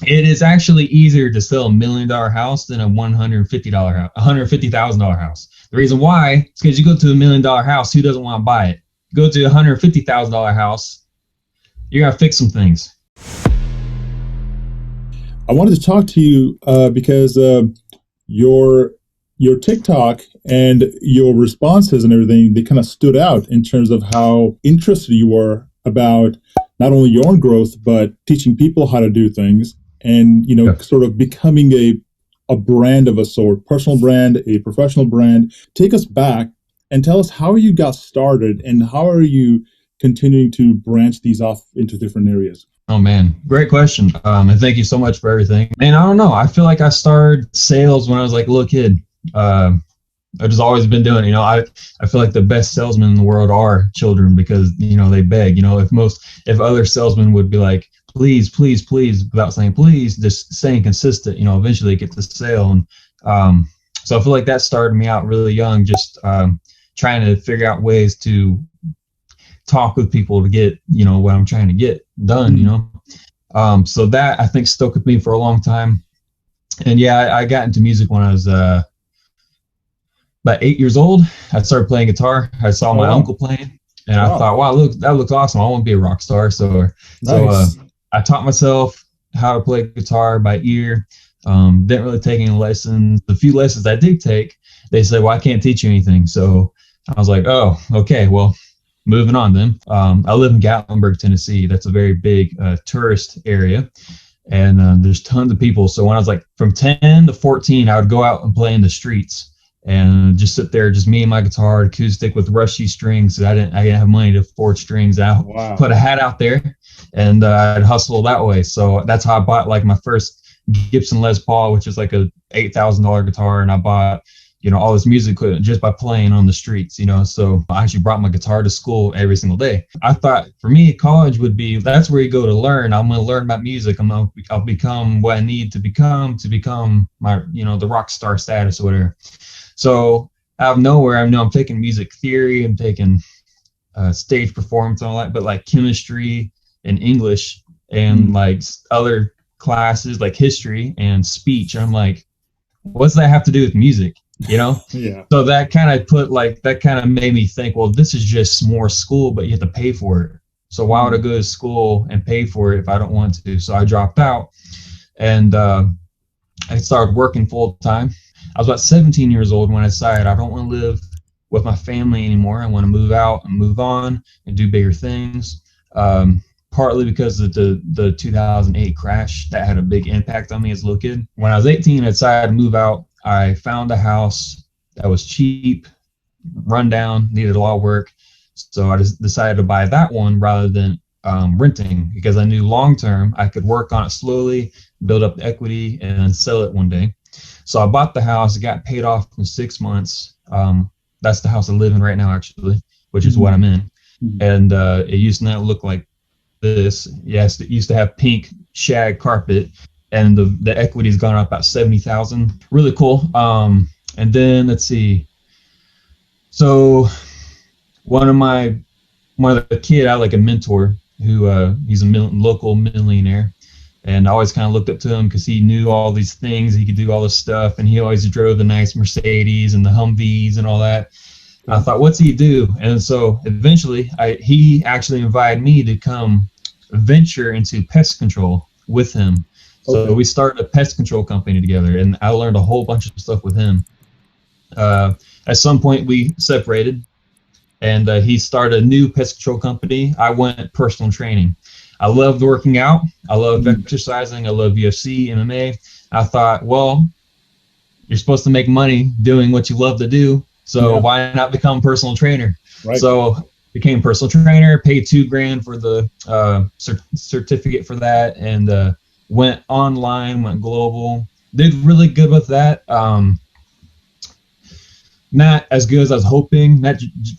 It is actually easier to sell $1 million house than a $150 house, $150,000 house. The reason why is because you go to $1 million house, who doesn't want to buy it? Go to a $150,000 house, you got to fix some things. I wanted to talk to you because your TikTok and your responses and everything, they kind of stood out in terms of how interested you were about not only your own growth but teaching people how to do things, and Yeah. sort of becoming a brand of a sort, personal brand, a professional brand. Take us back and tell us how you got started and how are you continuing to branch these off into different areas. Oh man, great question. And thank you so much for everything. Man, I don't know. I feel like I started sales when I was like a little kid. I've just always been doing it. I feel like the best salesmen in the world are children because, they beg. If other salesmen would be like, please, please, please, without saying please, just staying consistent, eventually get the sale. And so I feel like that started me out really young, just trying to figure out ways to talk with people to get, what I'm trying to get done, so that I think stuck with me for a long time. And yeah, I got into music when I was about 8 years old. I started playing guitar. I saw my uncle playing, and I thought, wow, look, that looks awesome. I want to be a rock star. So I taught myself how to play guitar by ear. Didn't really take any lessons. The few lessons I did take, they said, well, I can't teach you anything. So I was like, oh, okay, well, moving on then. I live in Gatlinburg, Tennessee. That's a very big tourist area. And there's tons of people. So when I was like from 10 to 14, I would go out and play in the streets and just sit there, just me and my guitar, acoustic with rusty strings. I didn't have money to afford strings. I put a hat out there and I'd hustle that way. So that's how I bought like my first Gibson Les Paul, which is like a $8,000 guitar. And I bought, all this music equipment just by playing on the streets, so I actually brought my guitar to school every single day. I thought for me, college would be, that's where you go to learn. I'm going to learn about music. I'll become what I need to become my, the rock star status or whatever. So out of nowhere, I'm taking music theory, I'm taking stage performance and all that, but like chemistry and English and like other classes like history and speech. I'm like, what's that have to do with music? Yeah. So that kind of made me think, well, this is just more school, but you have to pay for it. So why would I go to school and pay for it if I don't want to? So I dropped out and I started working full time. I was about 17 years old when I decided I don't want to live with my family anymore. I want to move out and move on and do bigger things. Partly because of the 2008 crash that had a big impact on me as a little kid. When I was 18, I decided to move out. I found a house that was cheap, run down, needed a lot of work. So I just decided to buy that one rather than renting because I knew long term I could work on it slowly, build up the equity, and then sell it one day. So I bought the house. It got paid off in 6 months. That's the house I live in right now, actually, which is what I'm in. And it used to not look like this. Yes, it used to have pink shag carpet. And the equity's gone up about 70,000. Really cool. And then let's see. So one of the kid, I like a mentor who he's a local millionaire, and I always kind of looked up to him because he knew all these things. He could do all this stuff, and he always drove the nice Mercedes and the Humvees and all that. I thought, what's he do? And so eventually, he actually invited me to come venture into pest control with him. So we started a pest control company together, and I learned a whole bunch of stuff with him. At some point, we separated, and he started a new pest control company. I went personal training. I loved working out. I loved exercising. I love UFC, MMA. I thought, well, you're supposed to make money doing what you love to do, so why not become a personal trainer? Right. So became personal trainer, paid $2,000 for the certificate for that, and went online, went global, did really good with that. Not as good as I was hoping,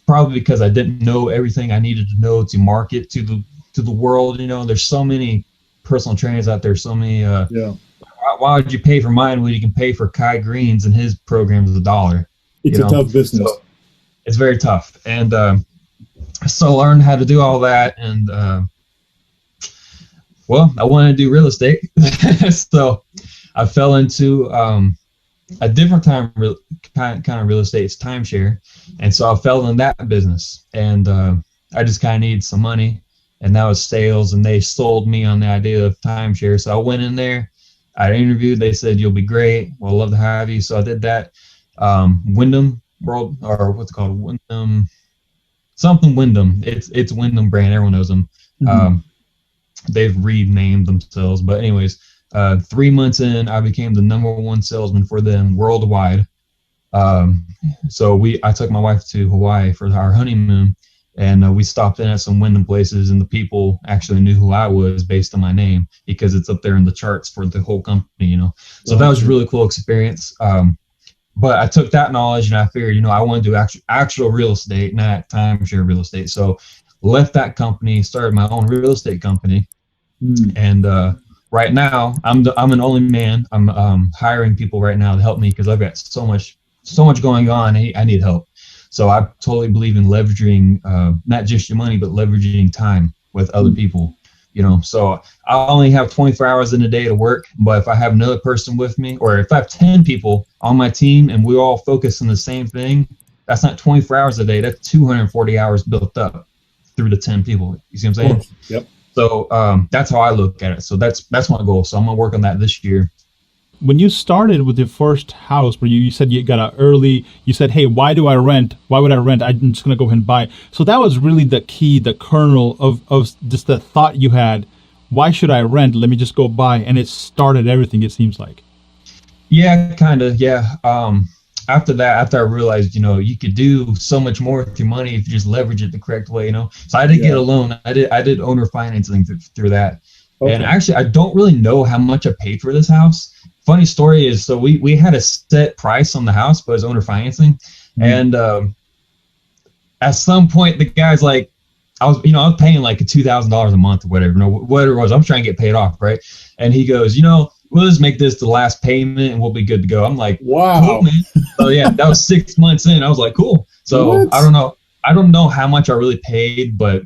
probably because I didn't know everything I needed to know to market to the world. There's so many personal trainers out there, so many, why would you pay for mine when you can pay for Kai Green's and his program is $1? It's a tough business. So it's very tough. And so I learned how to do all that. And well, I wanted to do real estate. So I fell into a different kind of real estate. It's timeshare. And so I fell in that business, and I just kind of needed some money, and that was sales, and they sold me on the idea of timeshare. So I went in there, I interviewed, they said, you'll be great. We'll love to have you. So I did that. Wyndham World, or what's it called? Wyndham, something Wyndham. It's Wyndham brand. Everyone knows them. Mm-hmm. They've renamed themselves, but anyways, 3 months in, I became the #1 salesman for them worldwide. So I took my wife to Hawaii for our honeymoon, and we stopped in at some Wyndham places, and the people actually knew who I was based on my name, because it's up there in the charts for the whole company, you know. So that was a really cool experience. But I took that knowledge and I figured, you know, I want to do actual real estate, not timeshare real estate. So left that company, started my own real estate company. And right now I'm an only man. I'm hiring people right now to help me, because I've got so much going on. I need help. So I totally believe in leveraging not just your money, but leveraging time with other people. You know, so I only have 24 hours in a day to work, but if I have another person with me, or if I have 10 people on my team and we all focus on the same thing, that's not 24 hours a day. That's 240 hours built up through the 10 people. You see what I'm saying? Yep. So that's how I look at it. So that's my goal. So I'm gonna work on that this year. When you started with your first house, where you said you got out early, you said, hey, why do I rent? Why would I rent? I'm just going to go ahead and buy. So that was really the key, the kernel of just the thought you had. Why should I rent? Let me just go buy. And it started everything, it seems like. Yeah, kind of. Yeah. After I realized, you know, you could do so much more with your money if you just leverage it the correct way, you know. So I did get a loan. I did owner financing through that. Okay. And actually, I don't really know how much I paid for this house. Funny story is, so we had a set price on the house, but it was owner financing. And at some point, the guy's like, I was paying like $2,000 a month or whatever, whatever it was. I'm trying to get paid off, right? And he goes, you know, we'll just make this the last payment and we'll be good to go. I'm like, wow, cool, man. So yeah, that was 6 months in. I was like, cool. So what? I don't know how much I really paid, but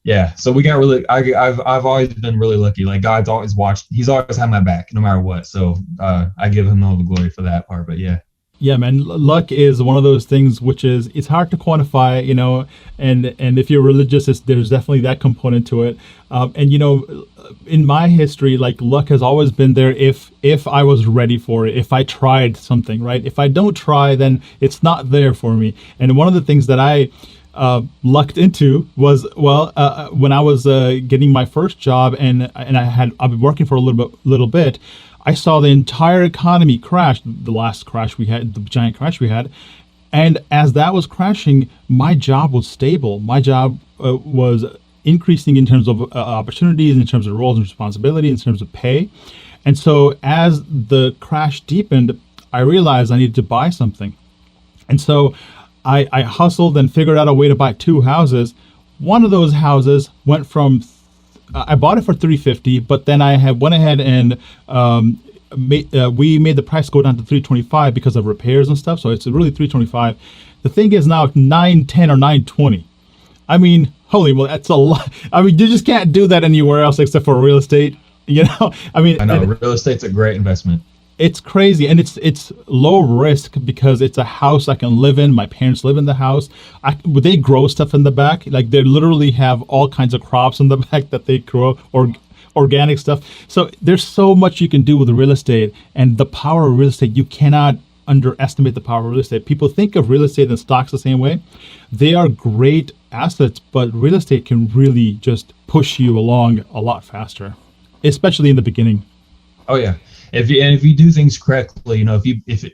yeah, so we got really. I've always been really lucky. Like, God's always watched. He's always had my back, no matter what. So I give him all the glory for that part. But yeah. Yeah, man. Luck is one of those things which is, it's hard to quantify, you know. And if you're religious, there's definitely that component to it. And you know, in my history, like, luck has always been there if I was ready for it. If I tried something, right? If I don't try, then it's not there for me. And one of the things that I lucked into was, when I was getting my first job, and I've been working for a little bit, I saw the entire economy crash, the last crash we had, the giant crash we had. And as that was crashing, my job was stable. My job was increasing in terms of opportunities, in terms of roles and responsibilities, in terms of pay. And so as the crash deepened, I realized I needed to buy something. And so I hustled and figured out a way to buy 2 houses. One of those houses went from, I bought it for $350, but then I went ahead and we made the price go down to $325 because of repairs and stuff. So it's really $325. The thing is now $910 or $920. I mean, holy well, that's a lot. I mean, you just can't do that anywhere else except for real estate. You know, I mean, I know real estate's a great investment. It's crazy, and it's low risk because it's a house I can live in. My parents live in the house. They grow stuff in the back. Like, they literally have all kinds of crops in the back that they grow, or organic stuff. So there's so much you can do with real estate, and the power of real estate. You cannot underestimate the power of real estate. People think of real estate and stocks the same way. They are great assets, but real estate can really just push you along a lot faster, especially in the beginning. Oh yeah. If you do things correctly, you know, if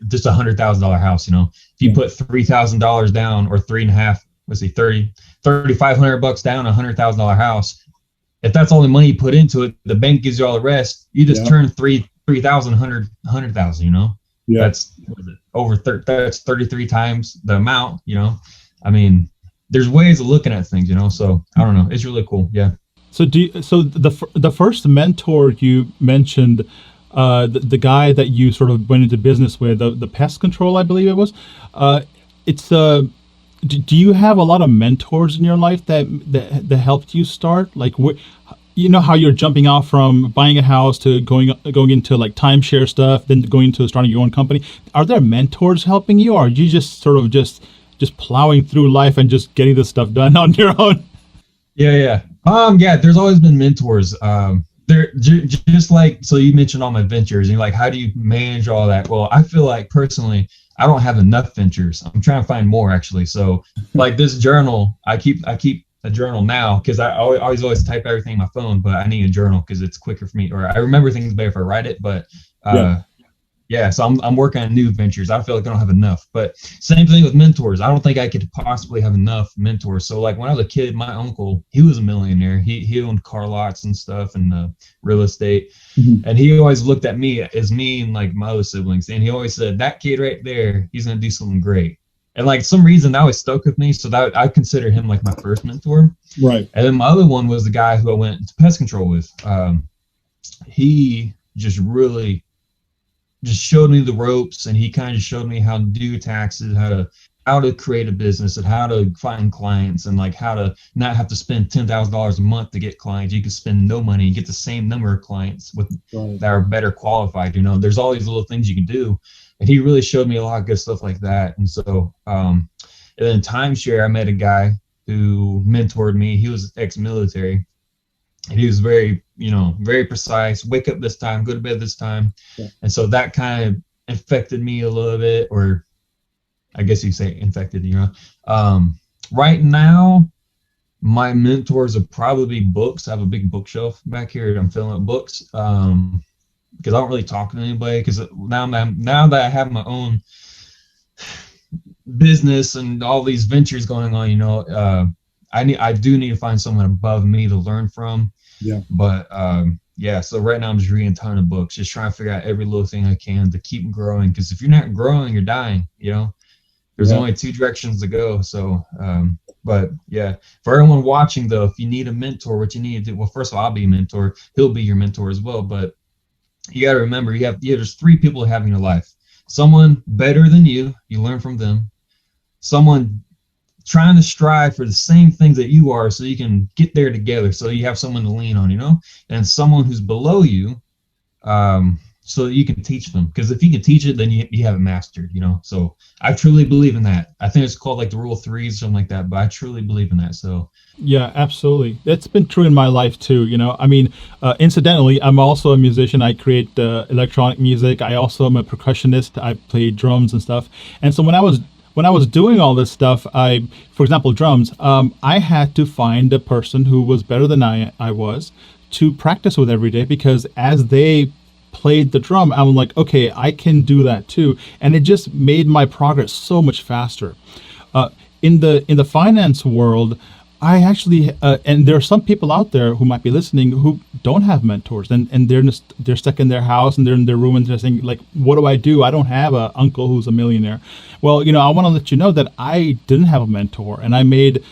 just $100,000 house, you know, if you put $3,000 down, or 3,500 bucks down, $100,000 house, if that's all the money you put into it, the bank gives you all the rest. You just turn 3,000, 100,000, you know. Yeah. That's that's 33 times the amount, you know. I mean, there's ways of looking at things, you know. So I don't know, it's really cool. Yeah. So the first mentor you mentioned, the guy that you sort of went into business with, the pest control, I believe it was. Do you have a lot of mentors in your life that helped you start? Like, you know how you're jumping off from buying a house to going into like timeshare stuff, then going into starting your own company. Are there mentors helping you, or are you just sort of just plowing through life and just getting this stuff done on your own? Yeah. There's always been mentors. They're just like, so you mentioned all my ventures, and you're like, how do you manage all that? Well, I feel like personally, I don't have enough ventures. I'm trying to find more actually. So like this journal, I keep a journal now because I always type everything in my phone, but I need a journal because it's quicker for me, or I remember things better if I write it. But so I'm working on new ventures. I feel like I don't have enough. But same thing with mentors. I don't think I could possibly have enough mentors. So like when I was a kid, my uncle, he was a millionaire. He owned car lots and stuff and real estate. Mm-hmm. And he always looked at me as me and like my other siblings. And he always said, that kid right there, he's gonna do something great. And like some reason that always stuck with me. So that I consider him like my first mentor. Right. And then my other one was the guy who I went to pest control with. He just really just showed me the ropes, and he kind of showed me how to do taxes, how to create a business, and how to find clients, and like how to not have to spend $10,000 a month to get clients. You can spend no money and get the same number of clients that are better qualified. You know, there's all these little things you can do, and he really showed me a lot of good stuff like that. And so, and then timeshare, I met a guy who mentored me. He was ex-military. And he was very precise. Wake up this time, go to bed this time. Yeah. And so that kind of infected me a little bit, or I guess you say infected, Right now, my mentors are probably books. I have a big bookshelf back here. I'm filling up books because I don't really talk to anybody. Because now that I have my own business and all these ventures going on, I do need to find someone above me to learn from. Yeah. But so right now I'm just reading a ton of books, just trying to figure out every little thing I can to keep growing. Because if you're not growing, you're dying. There's only two directions to go. So, but yeah, for everyone watching though, if you need a mentor, what you need to do, well, first of all, I'll be a mentor. He'll be your mentor as well. But you got to remember, there's three people you have in your life. Someone better than you learn from them. Someone trying to strive for the same things that you are so you can get there together, so you have someone to lean on, and someone who's below you, so that you can teach them, because if you can teach it, then you have it mastered. So I truly believe in that. I think it's called like the rule of threes, something like that, but I truly believe in that. So yeah, absolutely. That's been true in my life too. I mean, incidentally, I'm also a musician. I create electronic music. I also am a percussionist. I play drums and stuff. And so when I was doing all this stuff, for example, drums, I had to find a person who was better than I was to practice with every day, because as they played the drum, I'm like, okay, I can do that too. And it just made my progress so much faster. In the finance world, I actually, and there are some people out there who might be listening who don't have mentors, and they're stuck in their house and they're in their room and they're saying like, what do? I don't have an uncle who's a millionaire. Well, I want to let you know that I didn't have a mentor, and I made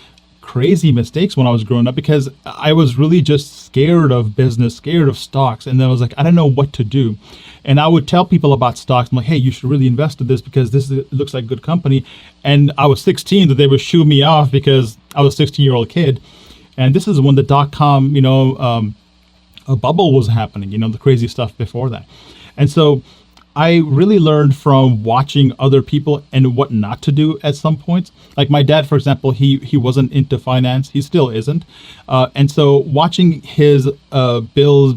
crazy mistakes when I was growing up because I was really just scared of business, scared of stocks. And then I was like, I don't know what to do. And I would tell people about stocks. I'm like, hey, you should really invest in this because it looks like a good company. And I was 16 that they would shoo me off because I was a 16-year-old kid. And this is when the dot-com, a bubble was happening, the crazy stuff before that. And so I really learned from watching other people and what not to do at some points. Like my dad, for example, he wasn't into finance. He still isn't. And so watching his bills,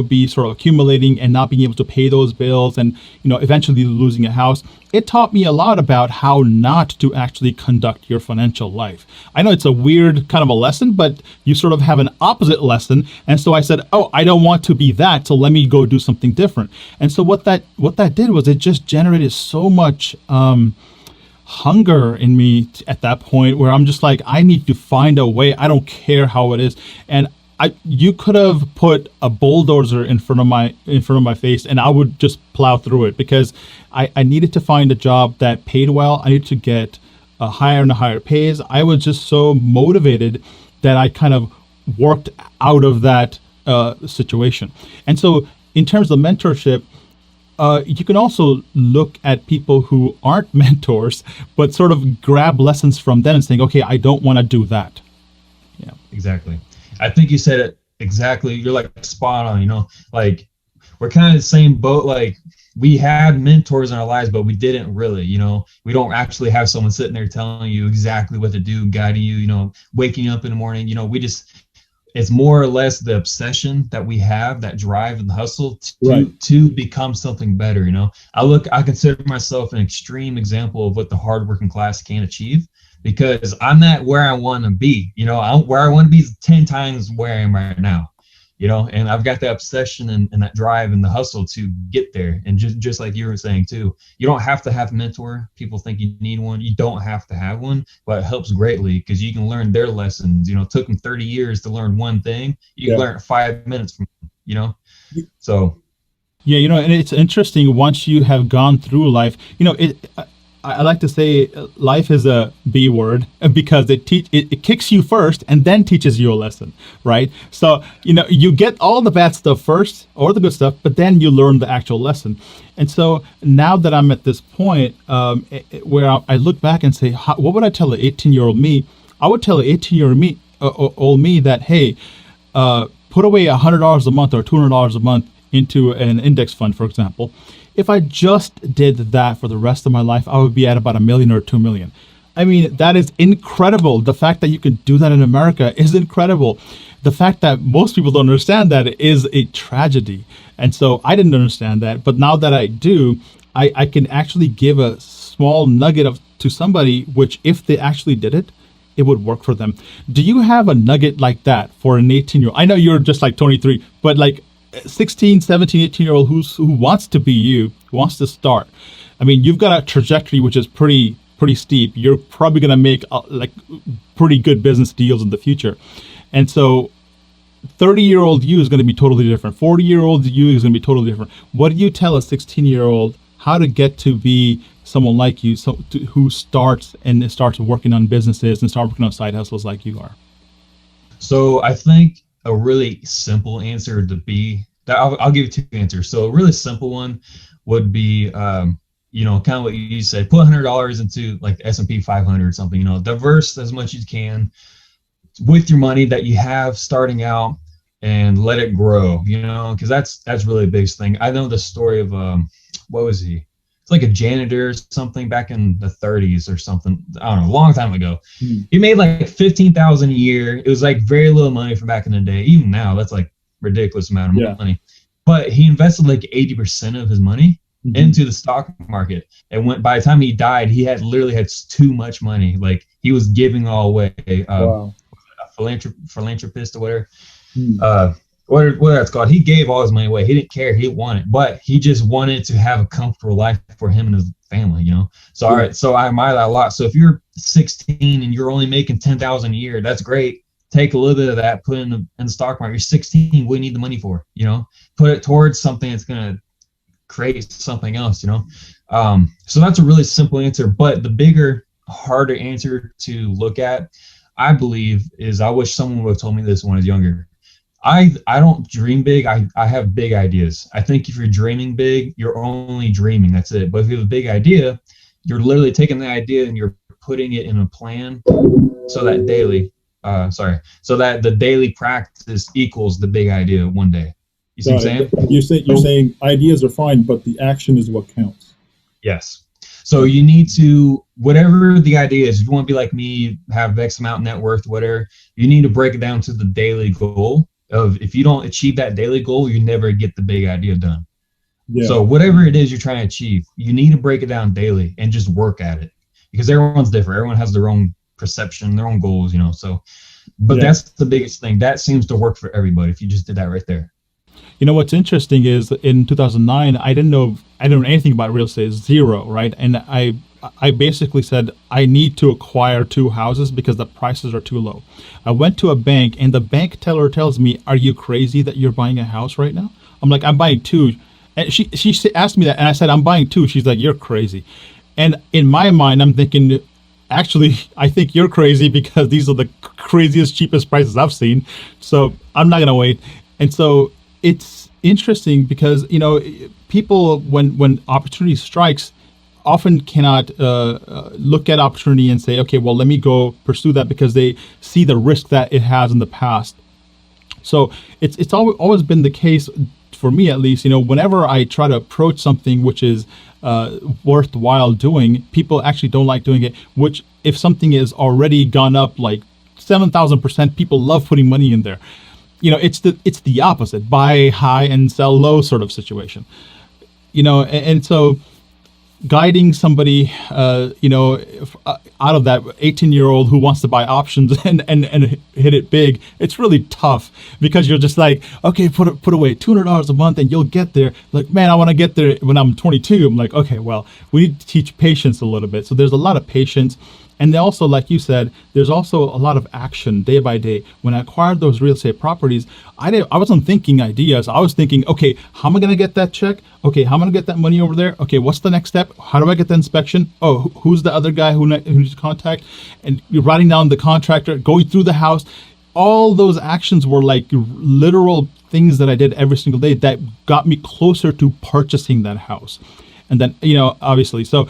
be sort of accumulating and not being able to pay those bills and, eventually losing a house, it taught me a lot about how not to actually conduct your financial life. I know it's a weird kind of a lesson, but you sort of have an opposite lesson. And so I said, oh, I don't want to be that, so let me go do something different. And so what that did was it just generated so much hunger in me at that point where I'm just like, I need to find a way. I don't care how it is. And you could have put a bulldozer in front of my face and I would just plow through it because I needed to find a job that paid well. I needed to get higher and higher pays. I was just so motivated that I kind of worked out of that situation. And so in terms of mentorship, you can also look at people who aren't mentors, but sort of grab lessons from them and saying, okay, I don't want to do that. Yeah, exactly. I think you said it exactly. You're like spot on, like we're kind of the same boat. Like we had mentors in our lives, but we didn't really, we don't actually have someone sitting there telling you exactly what to do, guiding you, waking you up in the morning. We just, it's more or less the obsession that we have, that drive and the hustle to become something better. I consider myself an extreme example of what the hardworking class can achieve, because I'm not where I want to be. Where I want to be is 10 times where I am right now. And I've got that obsession and that drive and the hustle to get there. And just like you were saying too, you don't have to have a mentor. People think you need one. You don't have to have one, but it helps greatly because you can learn their lessons. It took them 30 years to learn one thing. You can learn it 5 minutes from them, so. Yeah, and it's interesting once you have gone through life, I like to say life is a B word because it kicks you first and then teaches you a lesson, right? So, you get all the bad stuff first or the good stuff, but then you learn the actual lesson. And so now that I'm at this point where I look back and say, what would I tell an 18-year-old me? I would tell an 18-year-old me that, hey, put away $100 a month or $200 a month into an index fund, for example. If I just did that for the rest of my life, I would be at about $1 million or $2 million. I mean, that is incredible. The fact that you can do that in America is incredible. The fact that most people don't understand that is a tragedy. And so I didn't understand that. But now that I do, I can actually give a small nugget to somebody, which if they actually did it, it would work for them. Do you have a nugget like that for an 18-year-old? I know you're just like 23, but like 16, 17, 18-year-old who wants to be you, who wants to start. I mean, you've got a trajectory which is pretty steep. You're probably going to make like pretty good business deals in the future. And so 30-year-old you is going to be totally different. 40-year-old you is going to be totally different. What do you tell a 16-year-old how to get to be someone like you, who starts working on businesses and start working on side hustles like you are? So I think a really simple answer to be that I'll give you two answers. So a really simple one would be, kind of what you said, put $100 into like S&P 500 or something, diverse as much as you can with your money that you have starting out and let it grow, because that's really the biggest thing. I know the story of, what was he? It's like a janitor or something back in the 30s or something. I don't know, a long time ago. He made like $15,000 a year. It was like very little money from back in the day. Even now, that's like ridiculous amount of money. But he invested like 80% of his money into the stock market. And by the time he died, he had too much money. Like he was giving all away. A philanthropist or whatever. What that's called. He gave all his money away. He didn't care. He didn't want it, but he just wanted to have a comfortable life for him and his family, So, all right. So I admire that a lot. So if you're 16 and you're only making $10,000 a year, that's great. Take a little bit of that, put in the stock market. You're 16. What do you need the money for? Put it towards something that's going to create something else, So that's a really simple answer, but the bigger, harder answer to look at, I believe, is I wish someone would have told me this when I was younger. I don't dream big. I have big ideas. I think if you're dreaming big, you're only dreaming. That's it. But if you have a big idea, you're literally taking the idea and you're putting it in a plan so that the daily practice equals the big idea one day. You see what I'm saying? You're saying ideas are fine, but the action is what counts. Yes. So you need to, whatever the idea is, if you want to be like me, have X amount net worth, whatever, you need to break it down to the daily goal. If you don't achieve that daily goal, you never get the big idea done. Yeah. So whatever it is you're trying to achieve, you need to break it down daily and just work at it, because everyone's different. Everyone has their own perception, their own goals, So, but that's the biggest thing. That seems to work for everybody if you just did that right there. What's interesting is in 2009, I didn't know anything about real estate, zero, right? And I basically said, I need to acquire 2 houses because the prices are too low. I went to a bank and the bank teller tells me, are you crazy that you're buying a house right now? I'm like, I'm buying 2. And she asked me that and I said, I'm buying 2. She's like, you're crazy. And in my mind, I'm thinking, actually, I think you're crazy because these are the craziest, cheapest prices I've seen. So I'm not going to wait. And so it's interesting because, people, when opportunity strikes, often cannot look at opportunity and say, okay, well, let me go pursue that because they see the risk that it has in the past. So it's always been the case for me, at least. Whenever I try to approach something which is worthwhile doing, people actually don't like doing it. Which, if something is already gone up like 7,000%, people love putting money in there. It's the opposite: buy high and sell low sort of situation. And so guiding somebody, out of that 18-year-old who wants to buy options and hit it big, it's really tough, because you're just like, okay, put away $200 a month and you'll get there. Like, man, I want to get there when I'm 22. I'm like, okay, well, we need to teach patience a little bit. So there's a lot of patience. And also, like you said, there's also a lot of action day by day. When I acquired those real estate properties, I wasn't thinking ideas. I was thinking, okay, how am I going to get that check? Okay, how am I going to get that money over there? Okay, what's the next step? How do I get the inspection? Oh, who's the other guy who needs to contact? And you're writing down the contractor, going through the house. All those actions were like literal things that I did every single day that got me closer to purchasing that house. And then, obviously, so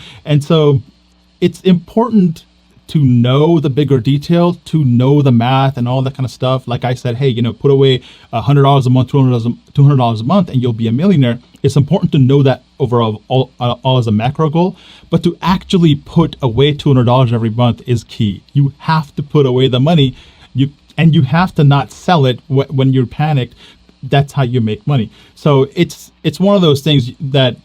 it's important to know the bigger detail, to know the math and all that kind of stuff. Like I said, hey, put away $100 a month, $200 a month, and you'll be a millionaire. It's important to know that overall, all as a macro goal, but to actually put away $200 every month is key. You have to put away the money, and you have to not sell it when you're panicked. That's how you make money. So it's one of those things that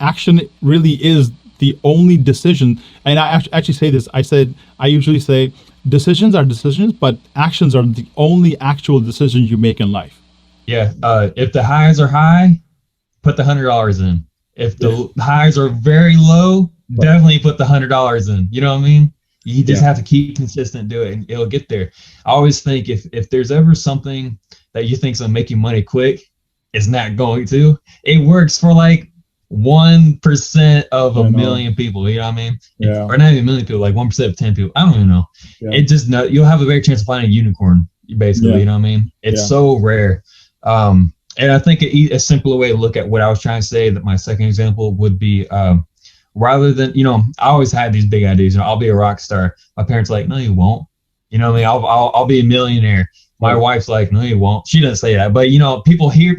action really is the only decision. And I actually say this. I usually say decisions are decisions, but actions are the only actual decisions you make in life. Yeah. If the highs are high, put the $100 in. If the highs are very low, definitely put the $100 in. You know what I mean? You just have to keep consistent, do it, and it'll get there. I always think if there's ever something that you think's gonna make you money quick, it's not going to. It works for like 1% of a million people, you know what I mean? Yeah. Or not even a million people, like 1% of 10 people. I don't even know. Yeah. It just you'll have a better chance of finding a unicorn, basically. You know what I mean? It's so rare. And I think a simpler way to look at what I was trying to say, that my second example would be, rather than, I always had these big ideas. I'll be a rock star. My parents are like, no, you won't. You know what I mean? I'll be a millionaire. My wife's like, no, you won't. She doesn't say that, but people hear,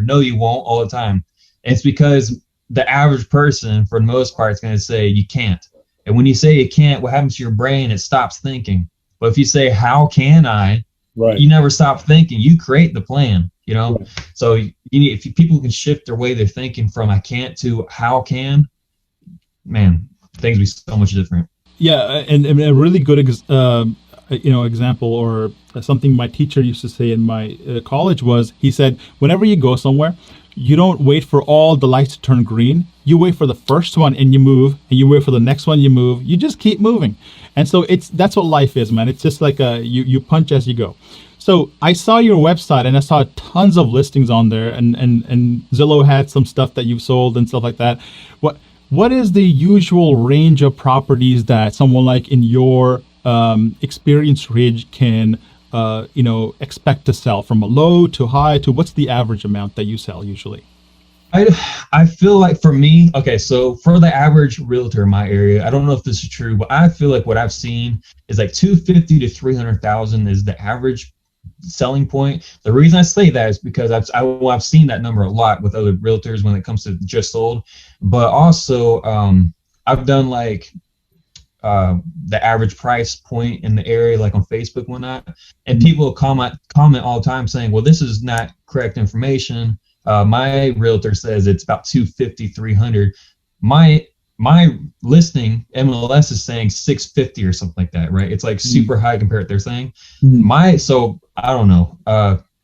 no, you won't, all the time. And it's because the average person, for the most part, is going to say you can't. And when you say you can't, what happens to your brain? It stops thinking. But if you say, how can I? Right. You never stop thinking. You create the plan, Right. So people can shift their way they're thinking from I can't to how can, man, things be so much different. Yeah, and a really good example, or something my teacher used to say in my college was, he said, whenever you go somewhere, you don't wait for all the lights to turn green. You wait for the first one and you move, and you wait for the next one, you move. You just keep moving. And so that's what life is, man. It's just like you punch as you go. So I saw your website and I saw tons of listings on there, and Zillow had some stuff that you've sold and stuff like that. What is the usual range of properties that someone like in your experience range can expect to sell, from a low to high to what's the average amount that you sell usually? I feel like for me, okay, so for the average realtor in my area, I don't know if this is true, but I feel like what I've seen is like 250 to 300,000 is the average selling point. The reason I say that is because I've seen that number a lot with other realtors when it comes to just sold, but also I've done like the average price point in the area, like on Facebook and whatnot, and people comment all the time saying, well, this is not correct information. My realtor says it's about 250, 300. My listing MLS is saying 650 or something like that, right? It's like super high compared to what they're saying. So I don't know.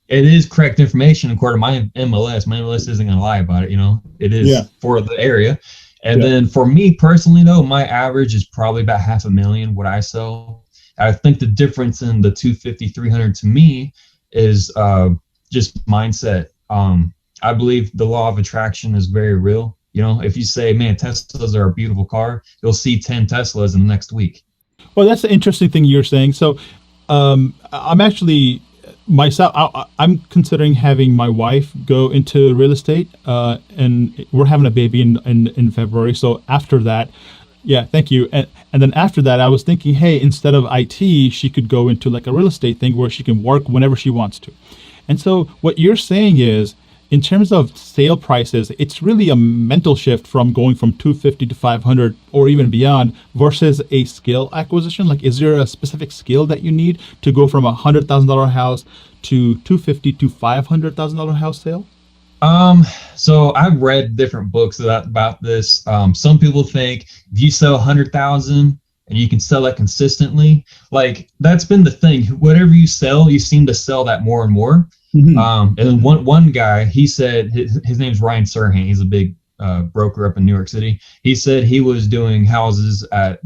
It is correct information according to my MLS. My MLS isn't going to lie about it. It is for the area. And then for me personally, though, my average is probably about $500,000 what I sell. I think the difference in the 250, 300 to me is just mindset. I believe the law of attraction is very real. If you say, man, Teslas are a beautiful car, you'll see 10 Teslas in the next week. Well, that's the interesting thing you're saying. So I'm actually myself, I'm considering having my wife go into real estate, and we're having a baby in February. So after that, thank you. And then after that, I was thinking, hey, instead of IT, she could go into like a real estate thing where she can work whenever she wants to. And so what you're saying is, in terms of sale prices, it's really a mental shift from going from 250 to 500 or even beyond versus a skill acquisition. Like, is there a specific skill that you need to go from $100,000 house to 250 to $500,000 house sale? So I've read different books about this. Some people think if you sell 100,000 and you can sell that consistently, like that's been the thing. Whatever you sell, you seem to sell that more and more. And then one guy, he said his name's Ryan Serhant. He's a big broker up in New York City. He said he was doing houses at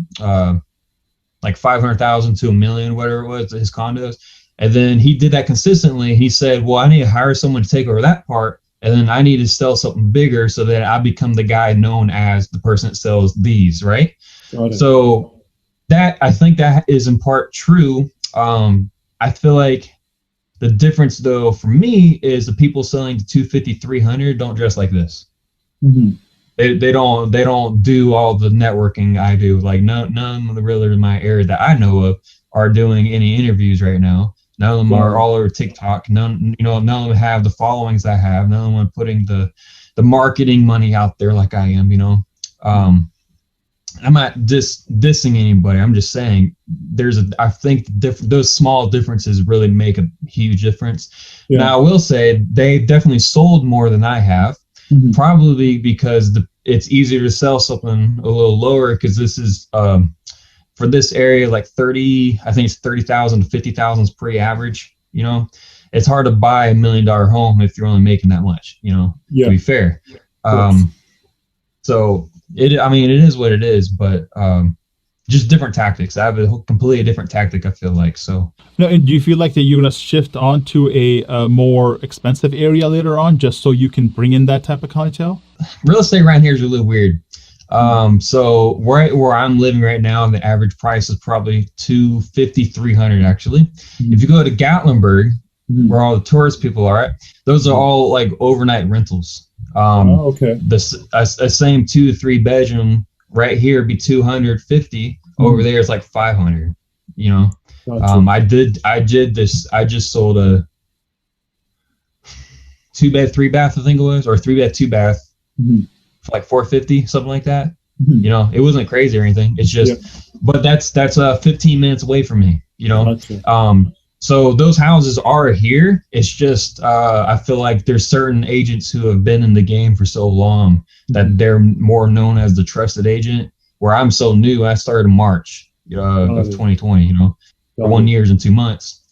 like 500,000 to $1 million, whatever it was, his condos. And then he did that consistently. He said, well, I need to hire someone to take over that part. And then I need to sell something bigger so that I become the guy known as the person that sells these, right? So that, I think that is in part true. I feel like the difference though for me is the people selling to 250, 300 don't dress like this. They don't do all the networking I do. Like none of the realtors in my area that I know of are doing any interviews right now. None of them are all over TikTok. None of them have the followings I have. None of them are putting the marketing money out there like I am. I'm not dissing anybody. I'm just saying I think those small differences really make a huge difference. Yeah. Now I will say they definitely sold more than I have, probably because it's easier to sell something a little lower because this is for this area like 30. I think it's 30,000 to 50,000 is pretty average. It's hard to buy $1 million home if you're only making that much. To be fair. So. It is what it is, but just different tactics. I have a completely different tactic, I feel like. So, no, and do you feel like that you're going to shift on to a more expensive area later on, just so you can bring in that type of clientele? Real estate around here is a little weird. So right where I'm living right now, the average price is probably $250, $300 actually. If you go to Gatlinburg, where all the tourist people are at, those are all like overnight rentals. Okay. The same 2 to 3 bedroom right here be 250. Over there it's like 500. Gotcha. I just sold a 2-bed 3-bath, I think it was, or 3-bed 2-bath for like 450, something like that. It wasn't crazy or anything. It's just, but that's 15 minutes away from me. Gotcha. So those houses are here. It's just I feel like there's certain agents who have been in the game for so long that they're more known as the trusted agent. Where I'm so new, I started in March of 2020. For 1 year and 2 months.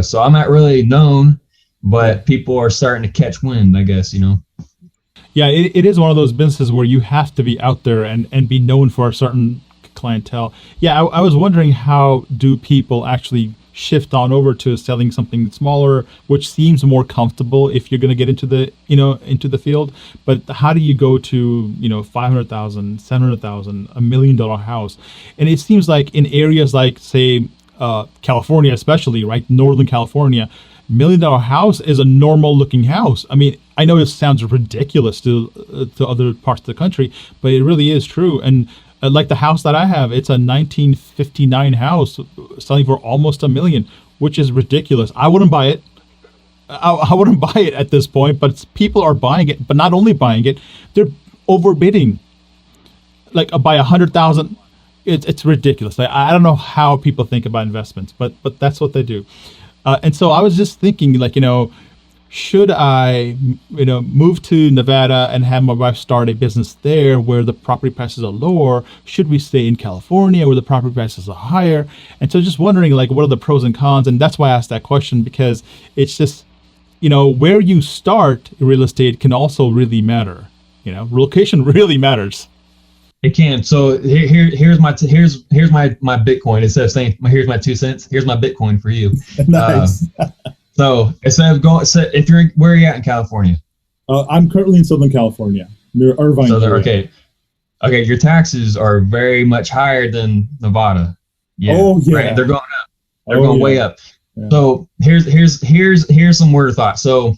So I'm not really known, but people are starting to catch wind, I guess. Yeah, it is one of those businesses where you have to be out there and be known for a certain clientele. Yeah, I was wondering, how do people actually shift on over to selling something smaller, which seems more comfortable if you're going to get into the field? But how do you go to 500,000, 700,000, $1 million house? And it seems like in areas like, say, California, especially, right, Northern California, $1 million house is a normal looking house. I mean, I know it sounds ridiculous to other parts of the country, but it really is true. And like the house that I have, it's a 1959 house selling for almost $1 million, which is ridiculous. I wouldn't buy it. I wouldn't buy it at this point, but people are buying it. But not only buying it, they're overbidding. Like by 100,000, it's ridiculous. I don't know how people think about investments, but that's what they do. And so I was just thinking, should I, move to Nevada and have my wife start a business there where the property prices are lower? Should we stay in California where the property prices are higher? And so just wondering, what are the pros and cons? And that's why I asked that question, because it's just, where you start real estate can also really matter. Location really matters. It can. So here's my Bitcoin. Instead of saying here's my 2 cents, here's my Bitcoin for you. Nice. So instead of where are you at in California? I'm currently in Southern California, near Irvine. So okay. Your taxes are very much higher than Nevada. Yeah. Oh yeah. Right? They're going up. They're going way up. Yeah. So here's some word of thought. So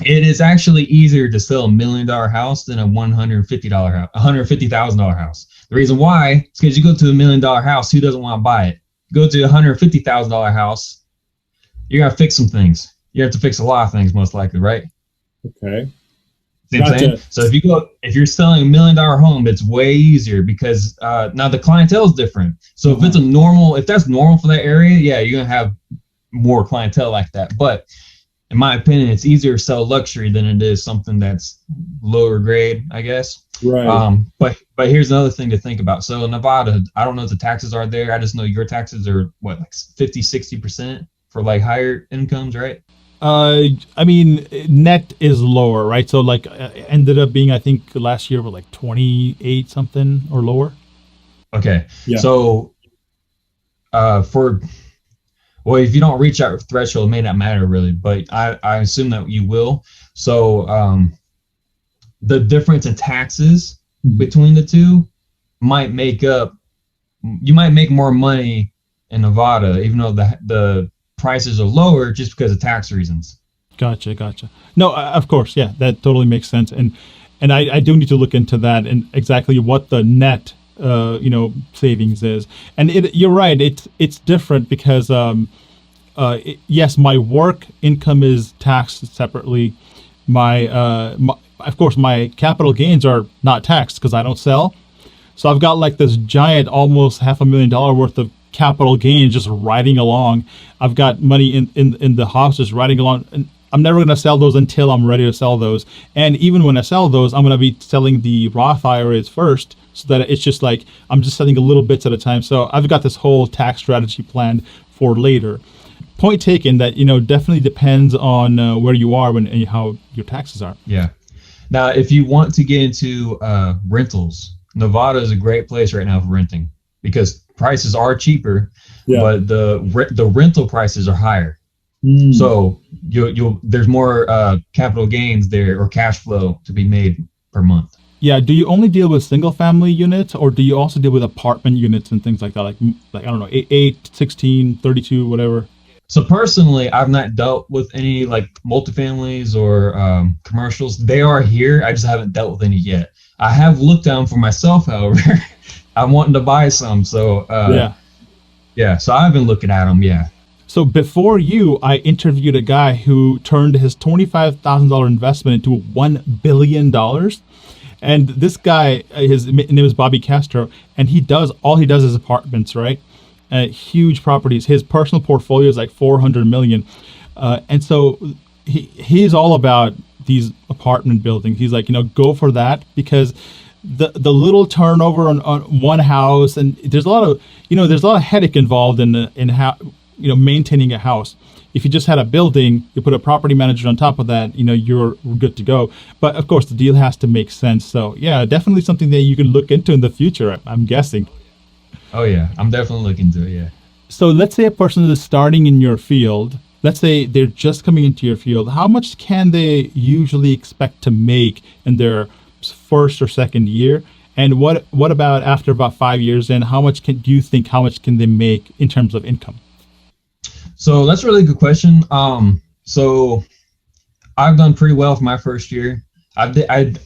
it is actually easier to sell $1 million house than a $150,000 house. The reason why is because you go to $1 million house, who doesn't want to buy it? You go to a $150,000 house, you're gonna fix some things. you have to fix a lot of things most likely, right? Okay. See what I'm saying? So if you're selling $1 million home, it's way easier because now the clientele is different. So if that's normal for that area, yeah, you're gonna have more clientele like that. But in my opinion, it's easier to sell luxury than it is something that's lower grade, I guess. Right. But here's another thing to think about. So in Nevada, I don't know what the taxes are there. I just know your taxes are what, like 50-60% for like higher incomes, right? I mean, net is lower, right? So like ended up being, I think last year were like 28 something or lower. Okay. Yeah. So for well, if you don't reach that threshold, it may not matter really, but I assume that you will. So the difference in taxes between the two might make up. You might make more money in Nevada, even though the prices are lower, just because of tax reasons. Gotcha. No, of course, yeah, that totally makes sense, and I do need to look into that and exactly what the net savings is. And you're right, it's different because yes, my work income is taxed separately. My of course my capital gains are not taxed because I don't sell. So I've got like this giant, almost $500,000 worth of capital gains just riding along. I've got money in the house just riding along, and I'm never going to sell those until I'm ready to sell those. And even when I sell those, I'm going to be selling the Roth IRAs first, so that it's just like I'm just selling a little bits at a time. So I've got this whole tax strategy planned for later. Point taken that definitely depends on where you are and how your taxes are. Yeah. Now, if you want to get into rentals, Nevada is a great place right now for renting because prices are cheaper, but the rental prices are higher. So there's more capital gains there or cash flow to be made per month. Yeah. Do you only deal with single family units, or do you also deal with apartment units and things like that? Like I don't know, 8, 16, 32, whatever. So personally, I've not dealt with any like multifamilies or commercials. They are here. I just haven't dealt with any yet. I have looked down for myself, however. I'm wanting to buy some. So yeah. So I've been looking at them. Yeah. So before you, I interviewed a guy who turned his $25,000 investment into $1 billion. And this guy, his name is Bobby Castro, and he does is apartments, right? Huge properties. His personal portfolio is like 400 million. And so he's all about these apartment buildings. He's like, go for that because the little turnover on one house, and there's a lot of headache involved in how maintaining a house. If you just had a building, you put a property manager on top of that, you're good to go. But of course, the deal has to make sense. So yeah, definitely something that you can look into in the future, I'm guessing. Oh yeah, I'm definitely looking to it. Yeah. So let's say a person is starting in your field. Let's say they're just coming into your field. How much can they usually expect to make in their first or second year? And what about after about 5 years in? How much can they make in terms of income? So that's a really good question. So I've done pretty well for my first year. I didn't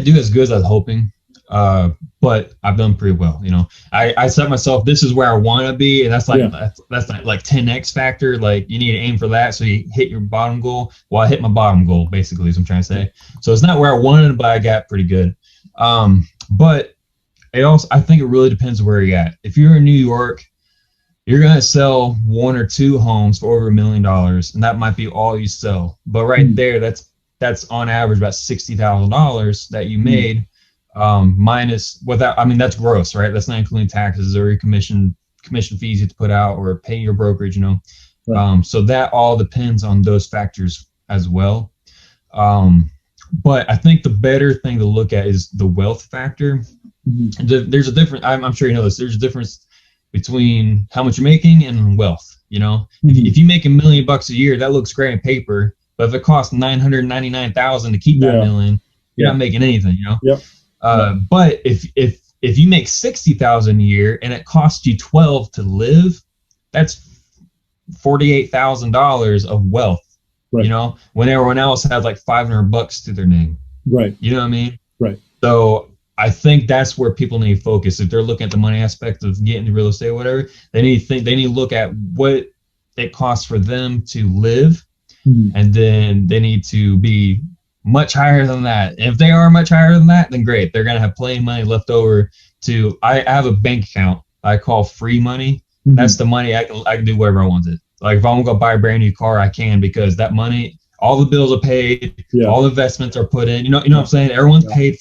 do as good as I was hoping, but I've done pretty well. I set myself, this is where I want to be, and that's like 10x factor. Like you need to aim for that so you hit your bottom goal. Well, I hit my bottom goal basically, is what I'm trying to say. So it's not where I wanted, but I got pretty good. But I think it really depends where you're at. If you're in New York, you're going to sell 1 or 2 homes for over $1 million, and that might be all you sell. But right there, that's on average about $60,000 that you made, minus without. I mean, that's gross, right? That's not including taxes or your commission fees you have to put out or paying your brokerage. Right. So that all depends on those factors as well. But I think the better thing to look at is the wealth factor. There's a difference. I'm sure you know this. There's a difference between how much you're making and wealth. If you make $1 million a year, that looks great on paper, but if it costs $999,000 to keep that million, you're not making anything. Yep. But if you make $60,000 a year and it costs you $12 to live, that's $48,000 of wealth. Right. When everyone else has like $500 to their name. Right. You know what I mean? Right. So I think that's where people need to focus. If they're looking at the money aspect of getting into real estate or whatever, they need to look at what it costs for them to live, Mhm. and then they need to be much higher than that. If they are much higher than that, then great. They're gonna have plenty of money left over to. I have a bank account I call free money. That's Mhm. the money I can do whatever I want it. Like if I want to go buy a brand new car, I can, because that money, all the bills are paid, Yeah. all the investments are put in. You know what I'm saying? Everyone's Yeah. paid.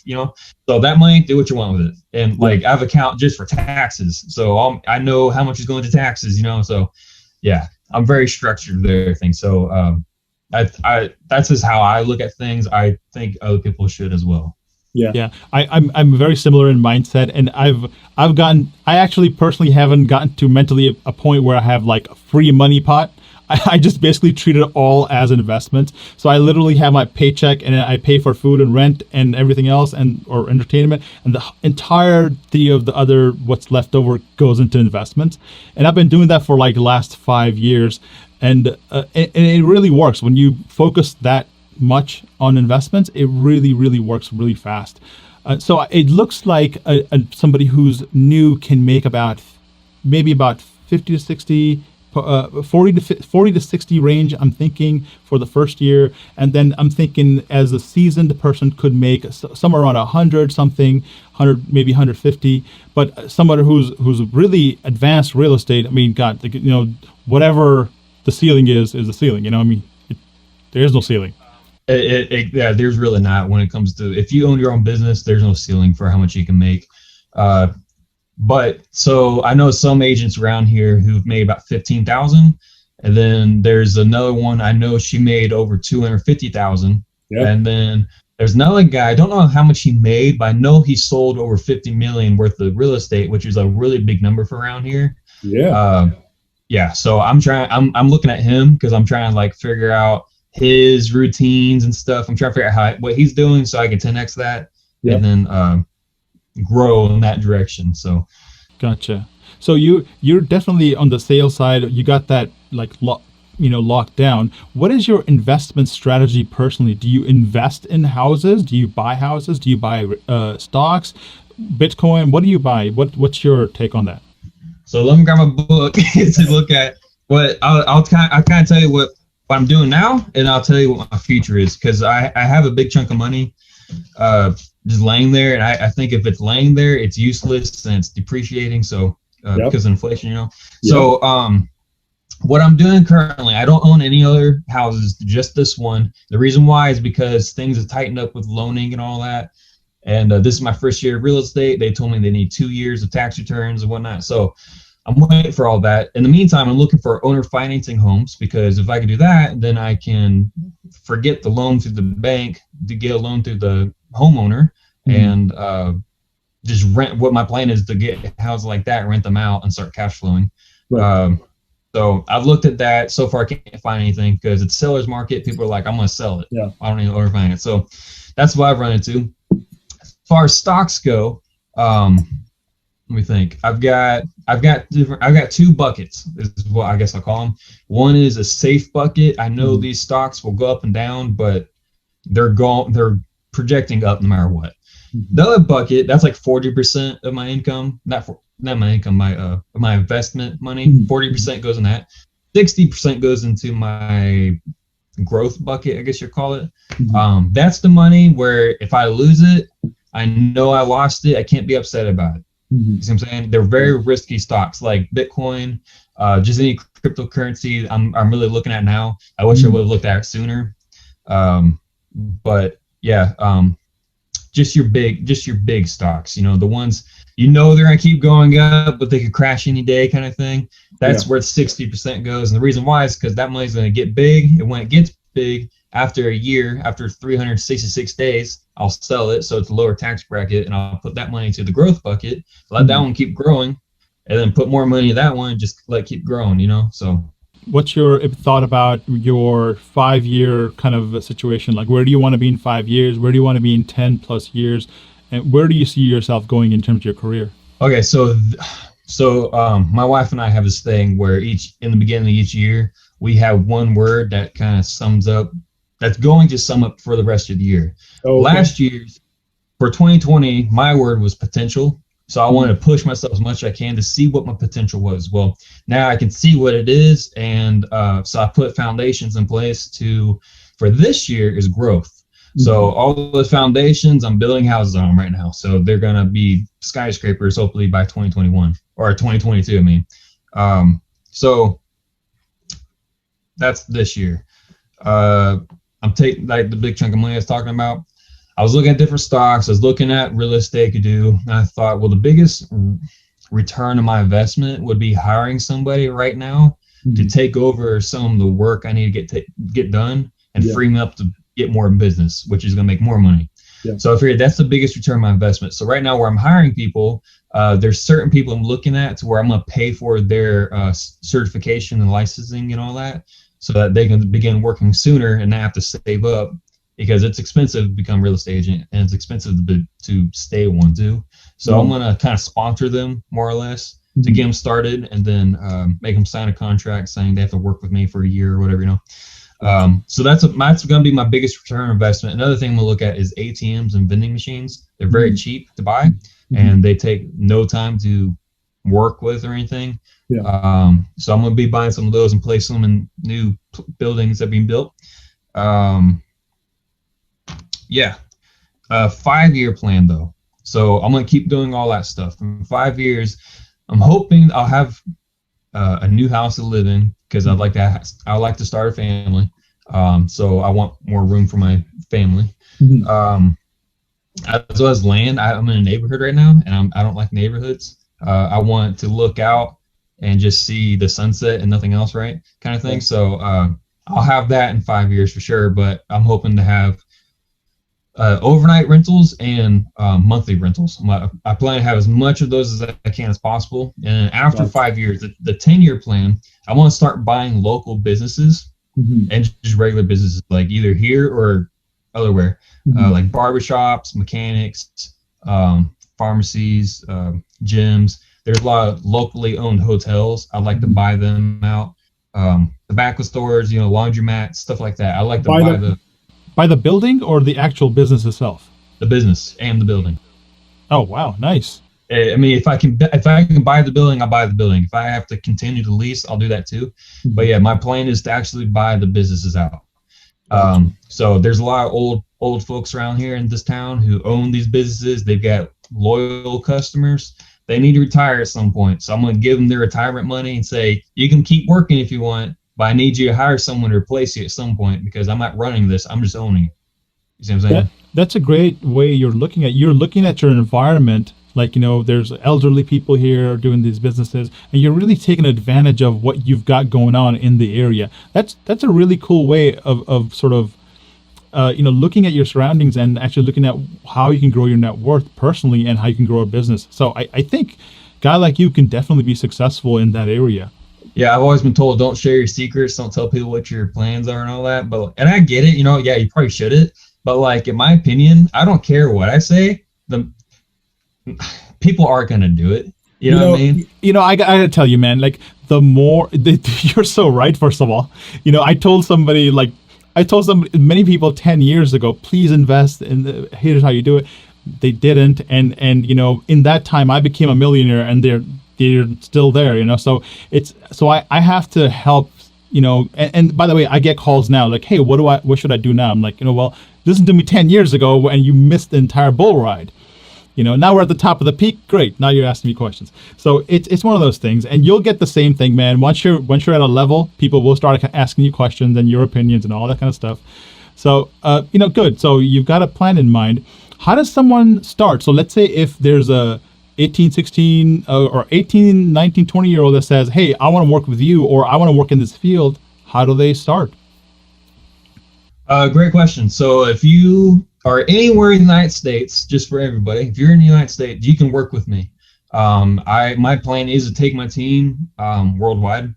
So that money, do what you want with it. And Yeah. like I have an account just for taxes, so I know how much is going to taxes. So yeah, I'm very structured with everything. So that's just how I look at things. I think other people should as well. Yeah. Yeah, I'm very similar in mindset, and I actually personally haven't gotten to mentally a point where I have like a free money pot. I just basically treat it all as an investment. So I literally have my paycheck, and I pay for food and rent and everything else, and or entertainment, and the entirety of the other what's left over goes into investments. And I've been doing that for like the last 5 years, and it really works when you focus that much on investments. It really works really fast. So it looks like somebody who's new can make maybe about 50 to 60, 40 to 60 range, I'm thinking, for the first year. And then I'm thinking as a seasoned person could make somewhere around 100 something, 100, maybe 150. But someone who's really advanced real estate, I mean, God, whatever the ceiling is the ceiling. There is no ceiling. Yeah, there's really not. When it comes to, if you own your own business, there's no ceiling for how much you can make. But so I know some agents around here who've made about 15,000, and then there's another one I know, she made over 250,000. Yeah. And then there's another guy, I don't know how much he made, but I know he sold over 50 million worth of real estate, which is a really big number for around here. Yeah. Yeah. So I'm looking at him because I'm trying to like figure out his routines and stuff. I'm trying to figure out what he's doing so I can 10x that, Yeah. and then grow in that direction. So Gotcha. So you're definitely on the sales side. You got that like locked down. What is your investment strategy personally? Do you invest in houses? Do you buy houses? Do you buy stocks, Bitcoin? What do you buy? What's your take on that? So let me grab my book to look at what I'll kind of tell you what I'm doing now, and I'll tell you what my future is, because I have a big chunk of money just laying there, and I think if it's laying there, it's useless and it's depreciating. So Yep. because of inflation, Yep. So what I'm doing currently, I don't own any other houses, just this one. The reason why is because things have tightened up with loaning and all that. And this is my first year of real estate. They told me they need 2 years of tax returns and whatnot. So I'm waiting for all that. In the meantime, I'm looking for owner financing homes, because if I can do that, then I can forget the loan through the bank to get a loan through the homeowner, and just rent. What my plan is to get houses like that, rent them out, and start cash flowing. Right. So I've looked at that. So far, I can't find anything because it's seller's market. People are like, I'm going to sell it. Yeah. I don't need to owner finance. So that's what I've run into. As far as stocks go, let me think. I've got 2 buckets, is what I guess I'll call them. One is a safe bucket. I know these stocks will go up and down, but they're projecting up no matter what. The other bucket, that's like 40% of my income, not my income, my investment money. 40% goes in that. 60% goes into my growth bucket, I guess you call it. That's the money where if I lose it, I know I lost it. I can't be upset about it. You see what I'm saying? They're very risky stocks, like Bitcoin, just any cryptocurrency I'm really looking at now. I wish I would have looked at it sooner. But yeah, just your big stocks, the ones they're gonna keep going up, but they could crash any day, kind of thing. That's where 60% goes. And the reason why is because that money's gonna get big, and when it gets big, after a year, after 366 days, I'll sell it, so it's a lower tax bracket, and I'll put that money to the growth bucket, let that one keep growing, and then put more money in that one, just let it keep growing, so. What's your thought about your 5-year kind of situation? Like, where do you want to be in 5 years? Where do you want to be in 10 plus years? And where do you see yourself going in terms of your career? Okay, so my wife and I have this thing where in the beginning of each year, we have one word that kind of that's going to sum up for the rest of the year. Okay. Last year's, for 2020, my word was potential. So I wanted to push myself as much as I can to see what my potential was. Well, now I can see what it is, and so I put foundations in place for this year is growth. So all the foundations, I'm building houses on them right now. So they're gonna be skyscrapers hopefully by 2021 or 2022. I mean, so that's this year. I'm taking like the big chunk of money I was talking about. I was looking at different stocks. I was looking at real estate could do. And I thought, well, the biggest return on my investment would be hiring somebody right now to take over some of the work I need to get done and free me up to get more business, which is going to make more money. Yeah. So I figured that's the biggest return on my investment. So right now where I'm hiring people, there's certain people I'm looking at to where I'm going to pay for their certification and licensing and all that so that they can begin working sooner and not have to save up, because it's expensive to become a real estate agent and it's expensive to stay one too. So I'm going to kind of sponsor them more or less to get them started, and then make them sign a contract saying they have to work with me for a year or whatever, you know. So that's going to be my biggest return on investment. Another thing we'll look at is ATMs and vending machines. They're very cheap to buy and they take no time to work with or anything. Yeah. So I'm going to be buying some of those and place them in new buildings that are being built. Yeah. 5-year plan though. So I'm going to keep doing all that stuff. In 5 years, I'm hoping I'll have a new house to live in, because I'd like to start a family. So I want more room for my family. As well as land. I'm in a neighborhood right now, and I don't like neighborhoods. I want to look out and just see the sunset and nothing else, right? Kind of thing. So I'll have that in 5 years for sure, but I'm hoping to have overnight rentals and monthly rentals. I plan to have as much of those as I can as possible. And after 5 years, the 10-year plan, I want to start buying local businesses and just regular businesses, like either here or otherwhere, like barbershops, mechanics, pharmacies, gyms. There's a lot of locally owned hotels. I'd like to buy them out. Tobacco stores, laundromats, stuff like that. I like to buy the building or the actual business itself? The business and the building. Oh wow, nice. I mean, if I can buy the building, I'll buy the building. If I have to continue to lease, I'll do that too. But yeah, my plan is to actually buy the businesses out. So there's a lot of old folks around here in this town who own these businesses. They've got loyal customers. They need to retire at some point. So I'm going to give them their retirement money and say, you can keep working if you want, but I need you to hire someone to replace you at some point, because I'm not running this. I'm just owning it. You see what I'm saying? That's a great way you're looking at your environment. Like, there's elderly people here doing these businesses, and you're really taking advantage of what you've got going on in the area. That's a really cool way of sort of, looking at your surroundings and actually looking at how you can grow your net worth personally and how you can grow a business. So I think a guy like you can definitely be successful in that area. Yeah, I've always been told, don't share your secrets, don't tell people what your plans are and all that. And I get it, yeah, you probably shouldn't. But like, in my opinion, I don't care what I say. People are going to do it. You know what I mean? I got to tell you, man, like you're so right. First of all, I told many people 10 years ago, please invest in here's how you do it. They didn't. And in that time I became a millionaire, and they're still there, so I have to help, and by the way, I get calls now like, hey, what should I do now? I'm like, well, listen to me 10 years ago and you missed the entire bull ride. Now we're at the top of the peak. Great. Now you're asking me questions. So it's one of those things, and you'll get the same thing, man. Once you're at a level, people will start asking you questions and your opinions and all that kind of stuff. So, good. So you've got a plan in mind. How does someone start? So let's say if there's a 18, 16 or 18, 19, 20-year-old that says, hey, I want to work with you, or I want to work in this field. How do they start? Great question. So if you are anywhere in the United States, just for everybody, if you're in the United States, you can work with me. My plan is to take my team worldwide,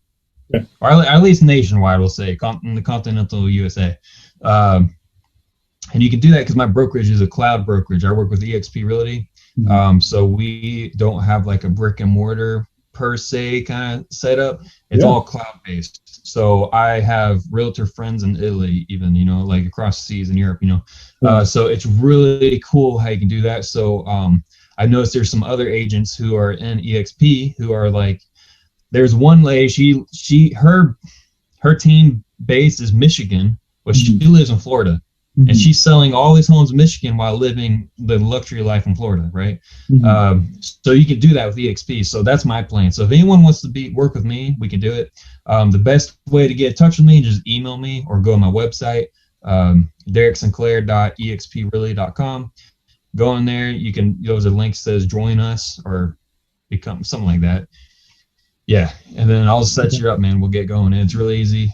or at least nationwide, we'll say, in the continental USA. And you can do that because my brokerage is a cloud brokerage. I work with eXp Realty. So we don't have like a brick and mortar per se kind of setup. It's all cloud based. So I have realtor friends in Italy, even, like across the seas in Europe, so it's really cool how you can do that. So I noticed there's some other agents who are in EXP who are like, there's one lady, her team base is Michigan, but she lives in Florida. And she's selling all these homes in Michigan while living the luxury life in Florida, right? So you can do that with EXP. So that's my plan. So if anyone wants to work with me, we can do it. The best way to get in touch with me, just email me or go to my website, DerekSinclair.expreally.com. Go in there. You can, there's a link that says join us or become something like that. Yeah, and then I'll set you up, man. We'll get going. And it's really easy.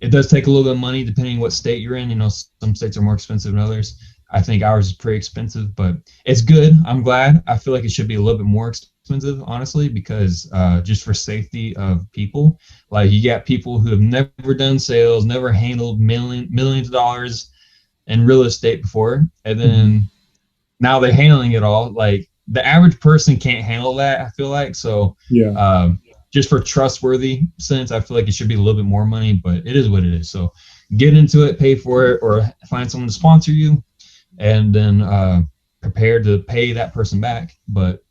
It does take a little bit of money depending what state you're in. You know, some states are more expensive than others. I think ours is pretty expensive, but it's good. I'm glad. I feel like it should be a little bit more expensive, honestly, because just for safety of people. Like, you got people who have never done sales, never handled millions of dollars in real estate before, and then now they're handling it all. Like, the average person can't handle that, I feel like. So just for trustworthy sense, I feel like it should be a little bit more money, but it is what it is. So get into it, pay for it, or find someone to sponsor you, and then prepare to pay that person back. But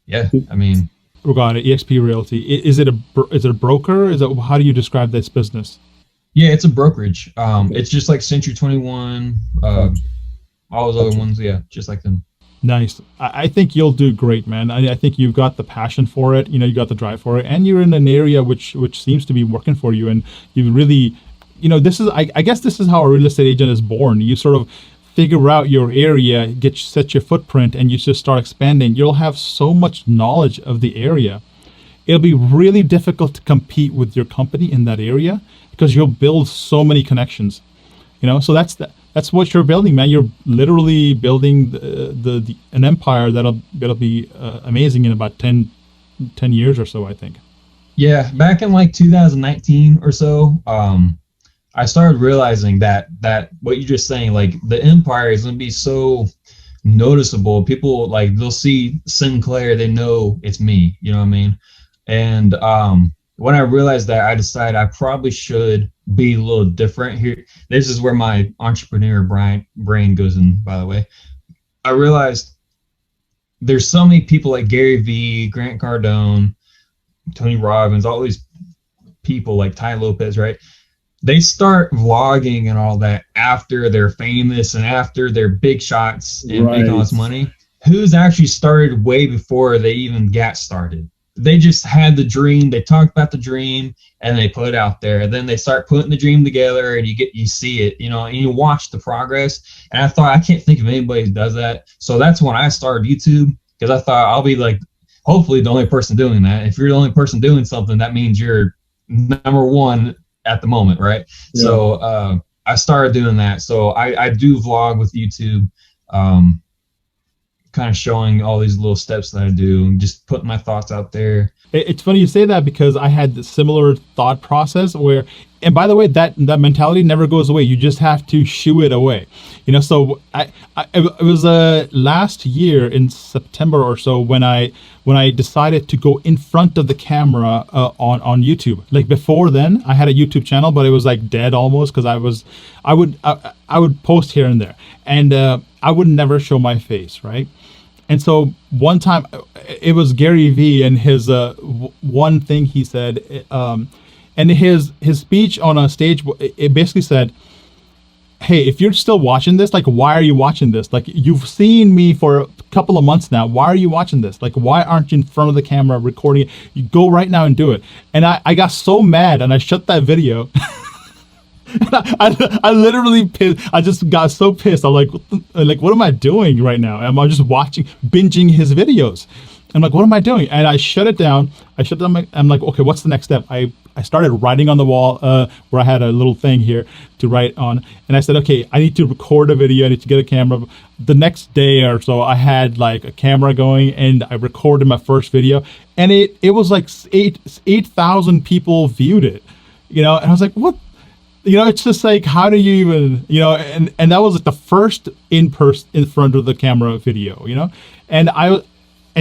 yeah, I mean, regarding EXP Realty, is it a broker? How do you describe this business? Yeah, it's a brokerage. It's just like Century 21, all those other ones. Yeah, just like them. Nice. I think you'll do great, man. I think you've got the passion for it. You know, you got the drive for it, and you're in an area which seems to be working for you. And you really, you know, this is, I guess this is how a real estate agent is born. You sort of figure out your area, set your footprint, and you just start expanding. You'll have so much knowledge of the area. It'll be really difficult to compete with your company in that area because you'll build so many connections. You know, so that's what you're building, man. You're literally building an empire that'll be amazing in about 10 years or so, I think. Yeah, back in like 2019 or so, I started realizing that what you're just saying, like, the empire is going to be so noticeable. People, like, they'll see Sinclair, they know it's me. You know what I mean? And when I realized that, I decided I probably should be a little different here. This is where my entrepreneur brain goes in, by the way. I realized there's so many people like Gary Vee, Grant Cardone, Tony Robbins, all these people like Ty Lopez, right? They start vlogging and all that after they're famous and after they're big shots and making all this money. Who's actually started way before they even got started? They just had the dream, they talked about the dream, and they put it out there. And then they start putting the dream together, and you see it, you know, and you watch the progress. And I thought, I can't think of anybody who does that. So that's when I started YouTube, because I thought I'll be like, hopefully the only person doing that. If you're the only person doing something, that means you're number one at the moment, right? Yeah. So I started doing that. So I do vlog with YouTube, kind of showing all these little steps that I do and just putting my thoughts out there. It's funny you say that, because I had the similar thought process where, and by the way, that mentality never goes away. You just have to shoo it away. You know, so it was last year in September or so when I decided to go in front of the camera on YouTube. Like, before then, I had a YouTube channel, but it was like dead almost, because I would post here and there, and I would never show my face, right? And so one time, it was Gary Vee, and his one thing he said, and his speech on a stage, it basically said, hey, if you're still watching this, like, why are you watching this? Like, you've seen me for a couple of months now. Why are you watching this? Like, why aren't you in front of the camera recording it? You go right now and do it. And I got so mad, and I shut that video. I literally pissed. I just got so pissed. I'm like, what am I doing right now? I'm just binging his videos. I'm like, what am I doing? And I shut it down. I'm like, okay, what's the next step? I started writing on the wall where I had a little thing here to write on. And I said, okay, I need to record a video. I need to get a camera. The next day or so, I had like a camera going, and I recorded my first video. And it was like 8,000 people viewed it. You know, and I was like, what? You know, it's just like, how do you even, you know, and that was like the first in front of the camera video, you know, and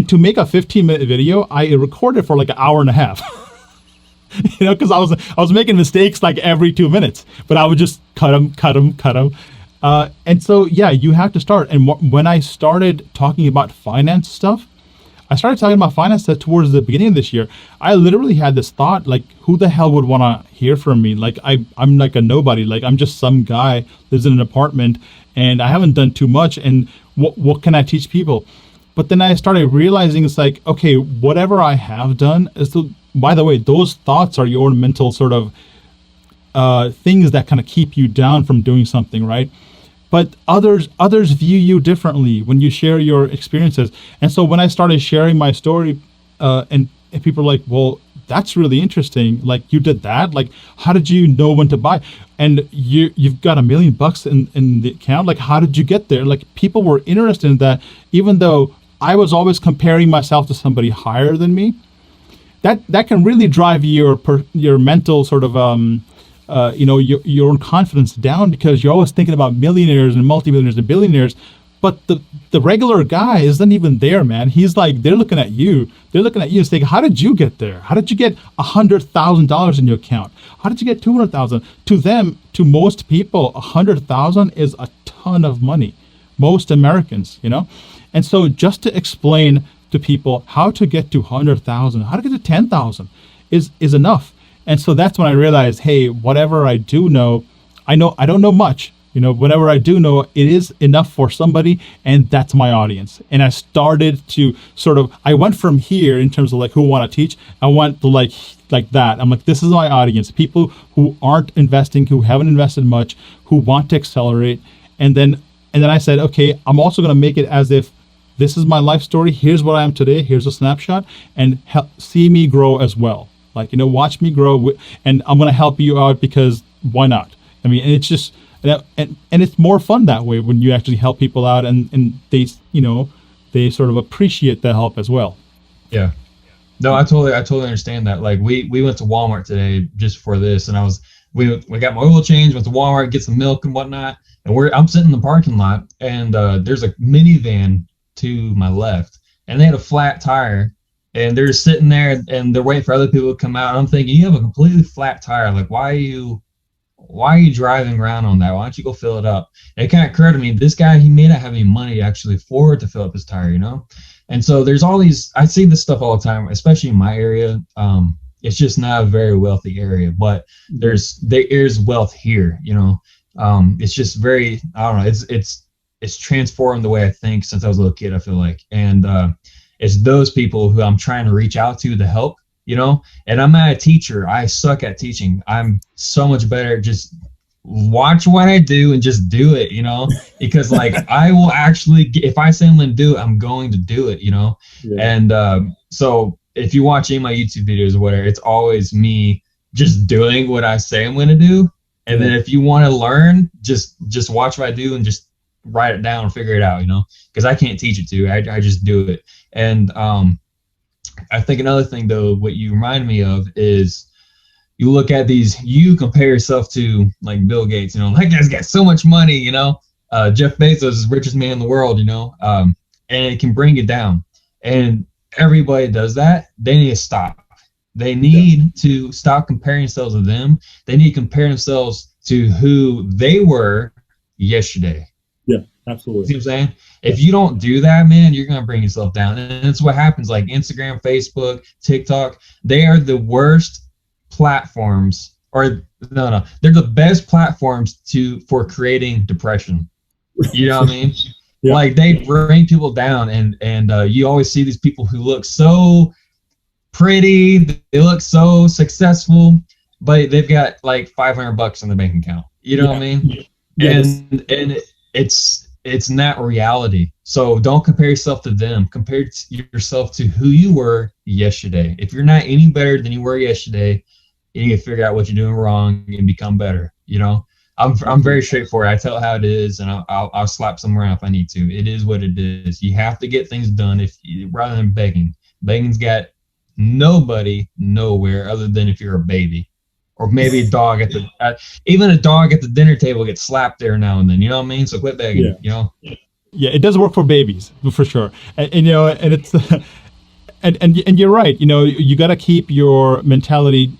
to make a 15-minute video, I recorded for like an hour and a half, you know, because I was making mistakes like every 2 minutes, but I would just cut them. And so, yeah, you have to start. And when I started talking about finance stuff, I started talking about finance stuff towards the beginning of this year. I literally had this thought, like, who the hell would want to hear from me? Like, I'm like a nobody. Like, I'm just some guy lives in an apartment, and I haven't done too much. And what can I teach people? But then I started realizing it's like, okay, whatever I have done is, by the way, those thoughts are your mental sort of things that kind of keep you down from doing something, right? But others view you differently when you share your experiences. And so when I started sharing my story, and people are like, well, that's really interesting. Like, you did that? Like, how did you know when to buy? And you've got $1 million in the account. Like, how did you get there? Like, people were interested in that, even though I was always comparing myself to somebody higher than me. That can really drive your mental sort of your own confidence down, because you're always thinking about millionaires and multimillionaires and billionaires, but the regular guy isn't even there, man. He's like, they're looking at you and saying, how did you get there? How did you get $100,000 in your account? How did you get 200,000? To them, to most people, 100,000 is a ton of money. Most Americans, and so just to explain to people how to get to 100,000, how to get to 10,000 is enough. And so that's when I realized, hey, whatever I do know, I don't know much, whatever I do know, it is enough for somebody, and that's my audience. And I started to I went from here in terms of like who want to teach, I went to like that. I'm like, this is my audience, people who aren't investing, who haven't invested much, who want to accelerate. And then I said, okay, I'm also going to make it as if this is my life story. Here's what I am today. Here's a snapshot, and see me grow as well. Like, watch me grow, and I'm going to help you out, because why not? I mean, and it's just, and it's more fun that way when you actually help people out, and they, they sort of appreciate the help as well. Yeah. No, I totally understand that. Like, we went to Walmart today just for this, and we got my oil change, went to Walmart, get some milk and whatnot, and I'm sitting in the parking lot, and there's a minivan to my left, and they had a flat tire. And they're sitting there and they're waiting for other people to come out. And I'm thinking, you have a completely flat tire. Like, why are you driving around on that? Why don't you go fill it up? And it kind of occurred to me, this guy, he may not have any money to actually afford to fill up his tire, And so there's all these, I see this stuff all the time, especially in my area. It's just not a very wealthy area, but there is wealth here, It's just very, I don't know, it's transformed the way I think since I was a little kid, I feel like. And it's those people who I'm trying to reach out to help, and I'm not a teacher. I suck at teaching. I'm so much better at just watch what I do and just do it, because like I will actually, if I say I'm going to do it, I'm going to do it, Yeah. And so if you watch any of my YouTube videos or whatever, it's always me just doing what I say I'm going to do. And then if you want to learn, just watch what I do and just write it down and figure it out, because I can't teach it to you. I just do it. And I think another thing, though, what you remind me of is you look at you compare yourself to like Bill Gates, that guy's got so much money, Jeff Bezos is the richest man in the world, and it can bring you down. And everybody does that. They need to stop. They need to stop comparing themselves to them. They need to compare themselves to who they were yesterday. Yeah, absolutely. See what I'm saying? If you don't do that, man, you're going to bring yourself down. And that's what happens. Like Instagram, Facebook, TikTok, they are the worst platforms, or no, they're the best platforms for creating depression. You know what I mean? Yeah. Like they bring people down, and you always see these people who look so pretty, they look so successful, but they've got like $500 in the bank account. You know what I mean? Yeah. And it's not reality. So don't compare yourself to them. Compare yourself to who you were yesterday. If you're not any better than you were yesterday, you need to figure out what you're doing wrong and become better. I'm very straightforward. I tell how it is, and I'll slap some around if I need to. It is what it is. You have to get things done rather than begging. Begging's got nobody nowhere other than if you're a baby. Or maybe a dog even a dog at the dinner table gets slapped there now and then. You know what I mean? So quit begging. Yeah. Yeah, it does work for babies for sure. And it's and you're right. You got to keep your mentality,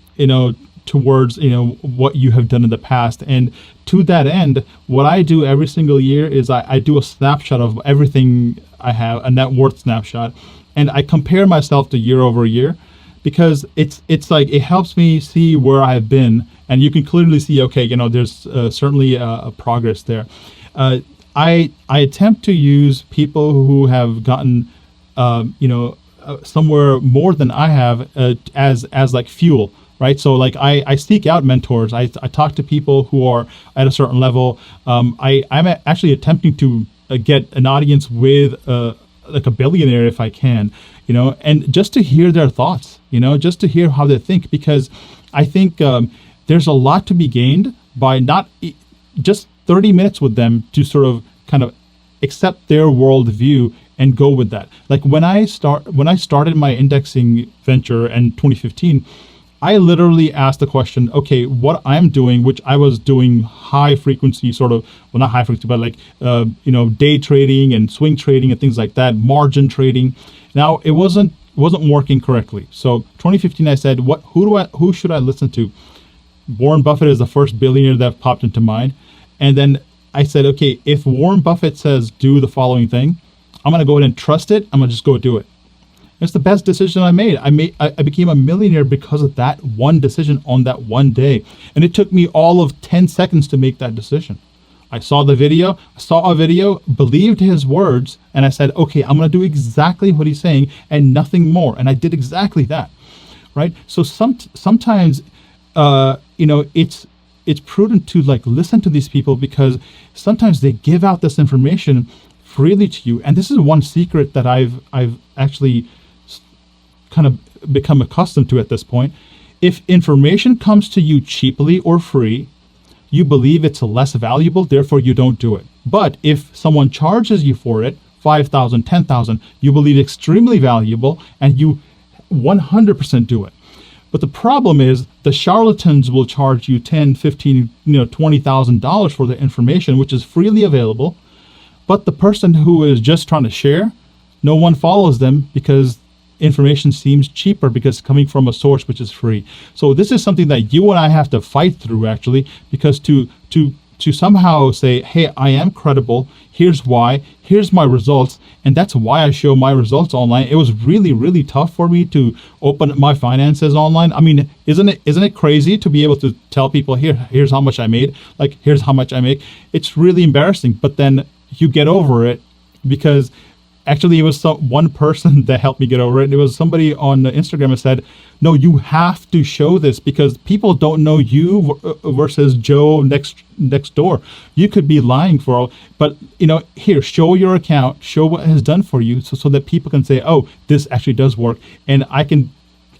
towards what you have done in the past. And to that end, what I do every single year is I do a snapshot of everything I have, a net worth snapshot, and I compare myself to year over year, because it's like it helps me see where I've been, and you can clearly see, okay, there's certainly a progress there. I attempt to use people who have gotten somewhere more than I have as like fuel, right? So like I seek out mentors. I talk to people who are at a certain level. I'm actually attempting to get an audience with like a billionaire if I can, and just to hear their thoughts, just to hear how they think, because I think there's a lot to be gained by not just 30 minutes with them to sort of kind of accept their worldview and go with that. Like when I started my indexing venture in 2015, I literally asked the question, okay, what I'm doing, which I was doing high frequency sort of, well, not high frequency, but like, day trading and swing trading and things like that, margin trading. Now it wasn't working correctly. So 2015, I said, who should I listen to? Warren Buffett is the first billionaire that popped into mind. And then I said, okay, if Warren Buffett says do the following thing, I'm going to go ahead and trust it. I'm going to just go do it. It's the best decision I made. I became a millionaire because of that one decision on that one day. And it took me all of 10 seconds to make that decision. I saw a video, believed his words, and I said, okay, I'm going to do exactly what he's saying and nothing more. And I did exactly that, right? So sometimes, it's prudent to like listen to these people, because sometimes they give out this information freely to you. And this is one secret that I've actually kind of become accustomed to at this point. If information comes to you cheaply or free, you believe it's less valuable, therefore you don't do it. But if someone charges you for it, 5,000, 10,000, you believe extremely valuable and you 100% do it. But the problem is the charlatans will charge you 10, 15, $20,000 for the information, which is freely available. But the person who is just trying to share, no one follows them because information seems cheaper because it's coming from a source which is free. So this is something that you and I have to fight through, actually, because to somehow say, hey, I am credible, here's why, here's my results, and that's why I show my results online. It was really, really tough for me to open my finances online. I mean, isn't it crazy to be able to tell people, here's how much I made, like here's how much I make? It's really embarrassing, but then you get over it, because actually it was one person that helped me get over it. It was somebody on Instagram that said, no, you have to show this because people don't know you versus Joe next door. You could be lying for all, but here, show your account, show what it has done for you, so that people can say, oh, this actually does work. And I can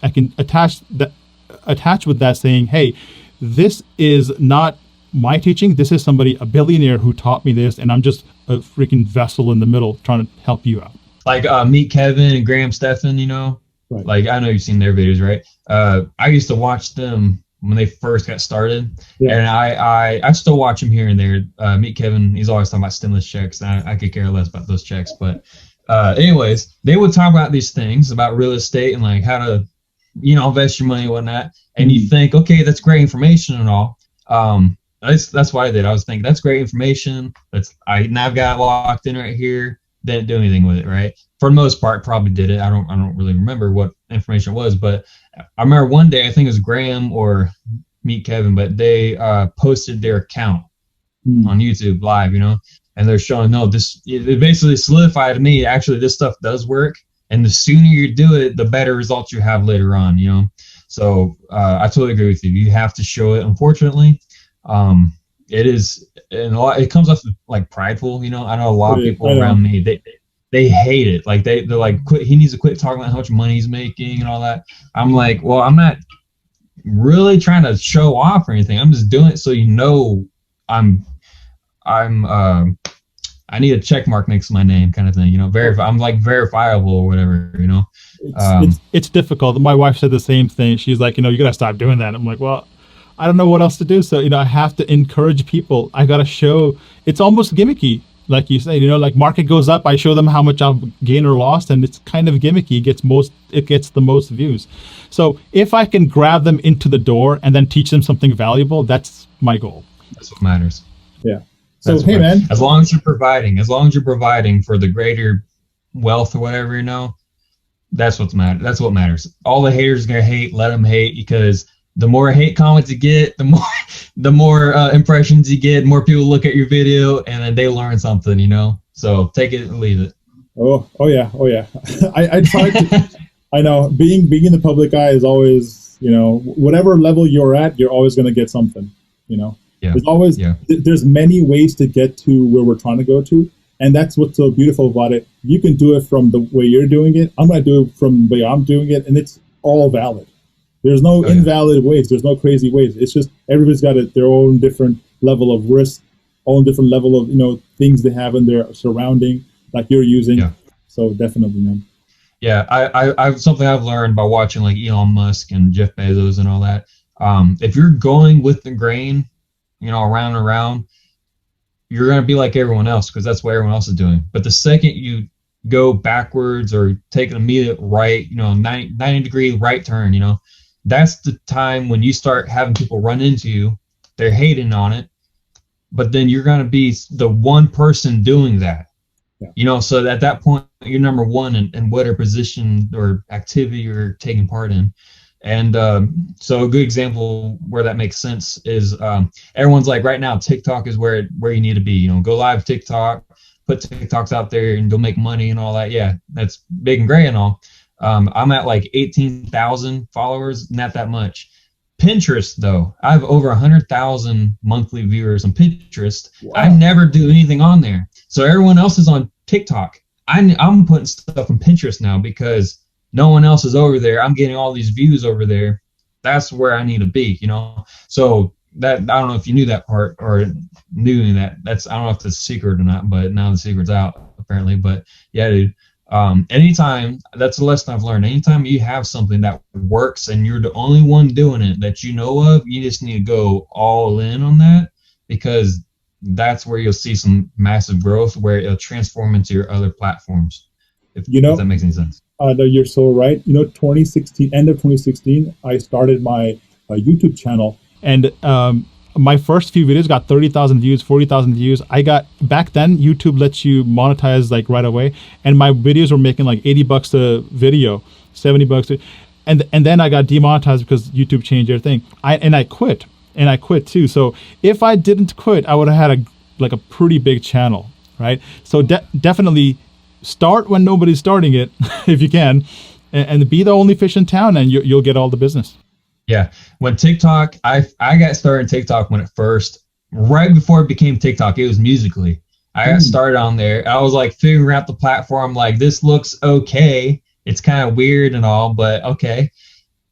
attach with that saying, hey, this is not my teaching. This is a billionaire who taught me this, and I'm just a freaking vessel in the middle trying to help you out. Like Meet Kevin and Graham Stephan, right. Like I know you've seen their videos, right? I used to watch them when they first got started, and I still watch them here and there. Meet Kevin, he's always talking about stimulus checks, and I could care less about those checks. But anyways, they would talk about these things about real estate and like how to, invest your money and whatnot. And you think, okay, that's great information and all. That's what I did. I was thinking that's great information. I've got it locked in right here. Didn't do anything with it, right? For the most part, probably did it. I don't really remember what information it was, but I remember one day, I think it was Graham or Meet Kevin, but they posted their account on YouTube live, and they're showing, it basically solidified to me, actually, this stuff does work. And the sooner you do it, the better results you have later on, So I totally agree with you. You have to show it, unfortunately. It is, and it comes off like prideful, I know a lot of people around me, they hate it. Like they're like, he needs to quit talking about how much money he's making and all that. I'm like, well, I'm not really trying to show off or anything. I'm just doing it so I need a check mark next to my name, kind of thing, I'm like verifiable or whatever, It's difficult. My wife said the same thing. She's like, you gotta stop doing that. I'm like, well, I don't know what else to do. So, I have to encourage people. I got to show, it's almost gimmicky. like you said, like market goes up, I show them how much I've gained or lost, and it's kind of gimmicky. It gets the most views. So if I can grab them into the door and then teach them something valuable, that's my goal. That's what matters. Yeah. So hey, man, as long as you're providing for the greater wealth or whatever, that's what matters. That's what matters. All the haters are gonna hate. Let them hate, because the more hate comments you get, the more impressions you get, more people look at your video, and then they learn something. So take it and leave it. Oh yeah. I try to. I know being in the public eye is always, whatever level you're at, you're always gonna get something. Yeah. There's always there's many ways to get to where we're trying to go to. And that's what's so beautiful about it. You can do it from the way you're doing it. I'm going to do it from the way I'm doing it, and it's all valid. There's no invalid ways. There's no crazy ways. It's just everybody's got their own different level of risk, own different level of things they have in their surrounding, like you're using. Yeah. So definitely, man. Yeah, I something I've learned by watching like Elon Musk and Jeff Bezos and all that. If you're going with the grain, around and around, you're going to be like everyone else, because that's what everyone else is doing. But the second you go backwards or take an immediate right, 90-degree right turn, that's the time when you start having people run into you. They're hating on it, but then you're going to be the one person doing that. Yeah. So at that point, you're number one in whatever position or activity you're taking part in. And so a good example where that makes sense is everyone's like, right now TikTok is where you need to be. Go live TikTok, put TikToks out there and go make money and all that. Yeah, that's big and great and all. I'm at like 18,000 followers, not that much. Pinterest though, I have over 100,000 monthly viewers on Pinterest. Wow. I never do anything on there, so everyone else is on TikTok. I'm putting stuff on Pinterest now because no one else is over there. I'm getting all these views over there. That's where I need to be, So that, I don't know if you knew that part or knew that. I don't know if it's a secret or not, but now the secret's out apparently. But yeah, dude. Anytime, that's the lesson I've learned. Anytime you have something that works and you're the only one doing it that you know of, you just need to go all in on that, because that's where you'll see some massive growth, where it'll transform into your other platforms. If that makes any sense. No, you're so right. 2016, end of 2016, I started my YouTube channel. And my first few videos got 30,000 views, 40,000 views. Back then, YouTube lets you monetize like right away. And my videos were making like $80 a video, $70. And then I got demonetized because YouTube changed their thing. I quit. And I quit too. So if I didn't quit, I would have had a pretty big channel, right? So definitely start when nobody's starting it, if you can, and be the only fish in town, and you'll get all the business. Yeah. When TikTok, I got started in TikTok when it first, right before it became TikTok, it was Musical.ly. I got started on there. I was like figuring out the platform, like this looks okay. It's kind of weird and all, but okay.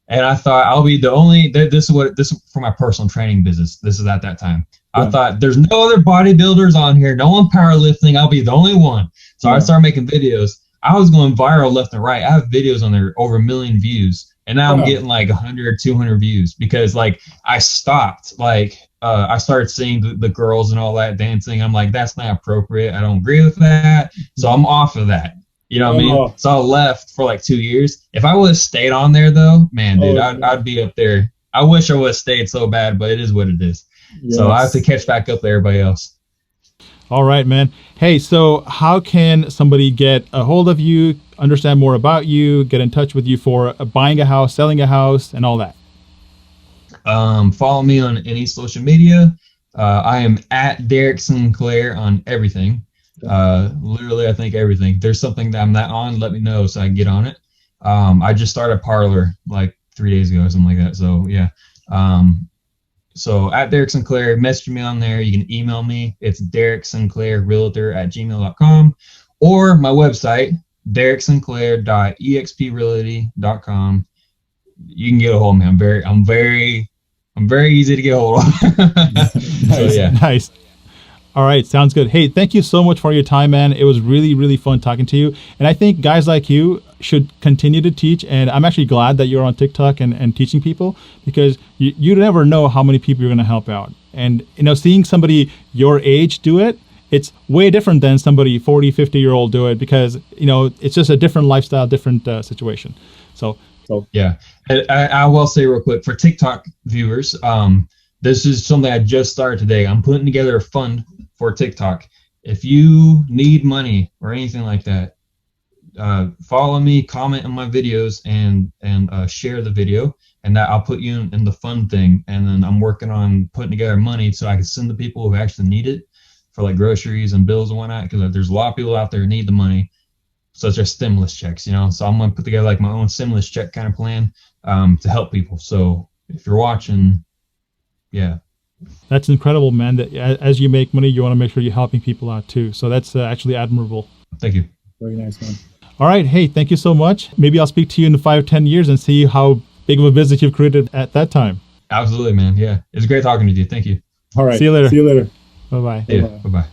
And I thought I'll be the only, this is for my personal training business. This is at that time. I thought there's no other bodybuilders on here, no one powerlifting. I'll be the only one. So I started making videos. I was going viral left and right. I have videos on there over 1 million views. And now I'm getting like 100, 200 views because like I stopped. I started seeing the girls and all that dancing. I'm like, that's not appropriate. I don't agree with that. So I'm off of that. You know what I mean? So I left for like 2 years. If I would have stayed on there though, man, dude, I'd be up there. I wish I would have stayed so bad, but it is what it is. Yes. So I have to catch back up to everybody else. All right, man. Hey, so how can somebody get a hold of you, understand more about you, get in touch with you for buying a house, selling a house, and all that? Follow me on any social media. I am at Derek Sinclair on everything. Literally, I think everything. If there's something that I'm not on, let me know so I can get on it. I just started Parlor like 3 days ago or something like that. So yeah. So at Derek Sinclair, message me on there. You can email me. It's DerekSinclairRealtor@gmail.com, or my website, DerekSinclair.exprealty.com. You can get a hold of me. I'm very easy to get a hold of. Nice. So, yeah. Nice. All right, sounds good. Hey, thank you so much for your time, man. It was really, really fun talking to you. And I think guys like you should continue to teach. And I'm actually glad that you're on TikTok and teaching people, because you never know how many people you're going to help out. And, seeing somebody your age do it it's way different than somebody 40, 50-year-old do it, because, it's just a different lifestyle, different situation. So yeah. And I will say real quick for TikTok viewers, this is something I just started today. I'm putting together a fund for TikTok. If you need money or anything like that, follow me, comment on my videos, and share the video, and that I'll put you in the fund thing. And then I'm working on putting together money so I can send to people who actually need it for like groceries and bills and whatnot, because there's a lot of people out there who need the money, such as stimulus checks, so I'm going to put together like my own stimulus check kind of plan to help people. So if you're watching, yeah. That's incredible, man. That as you make money, you want to make sure you're helping people out too. So that's actually admirable. Thank you. Very nice, man. All right. Hey, thank you so much. Maybe I'll speak to you in 5-10 years and see how big of a business you've created at that time. Absolutely, man. Yeah. It's great talking to you. Thank you. All right. See you later. See you later. Bye-bye. Yeah. Bye-bye.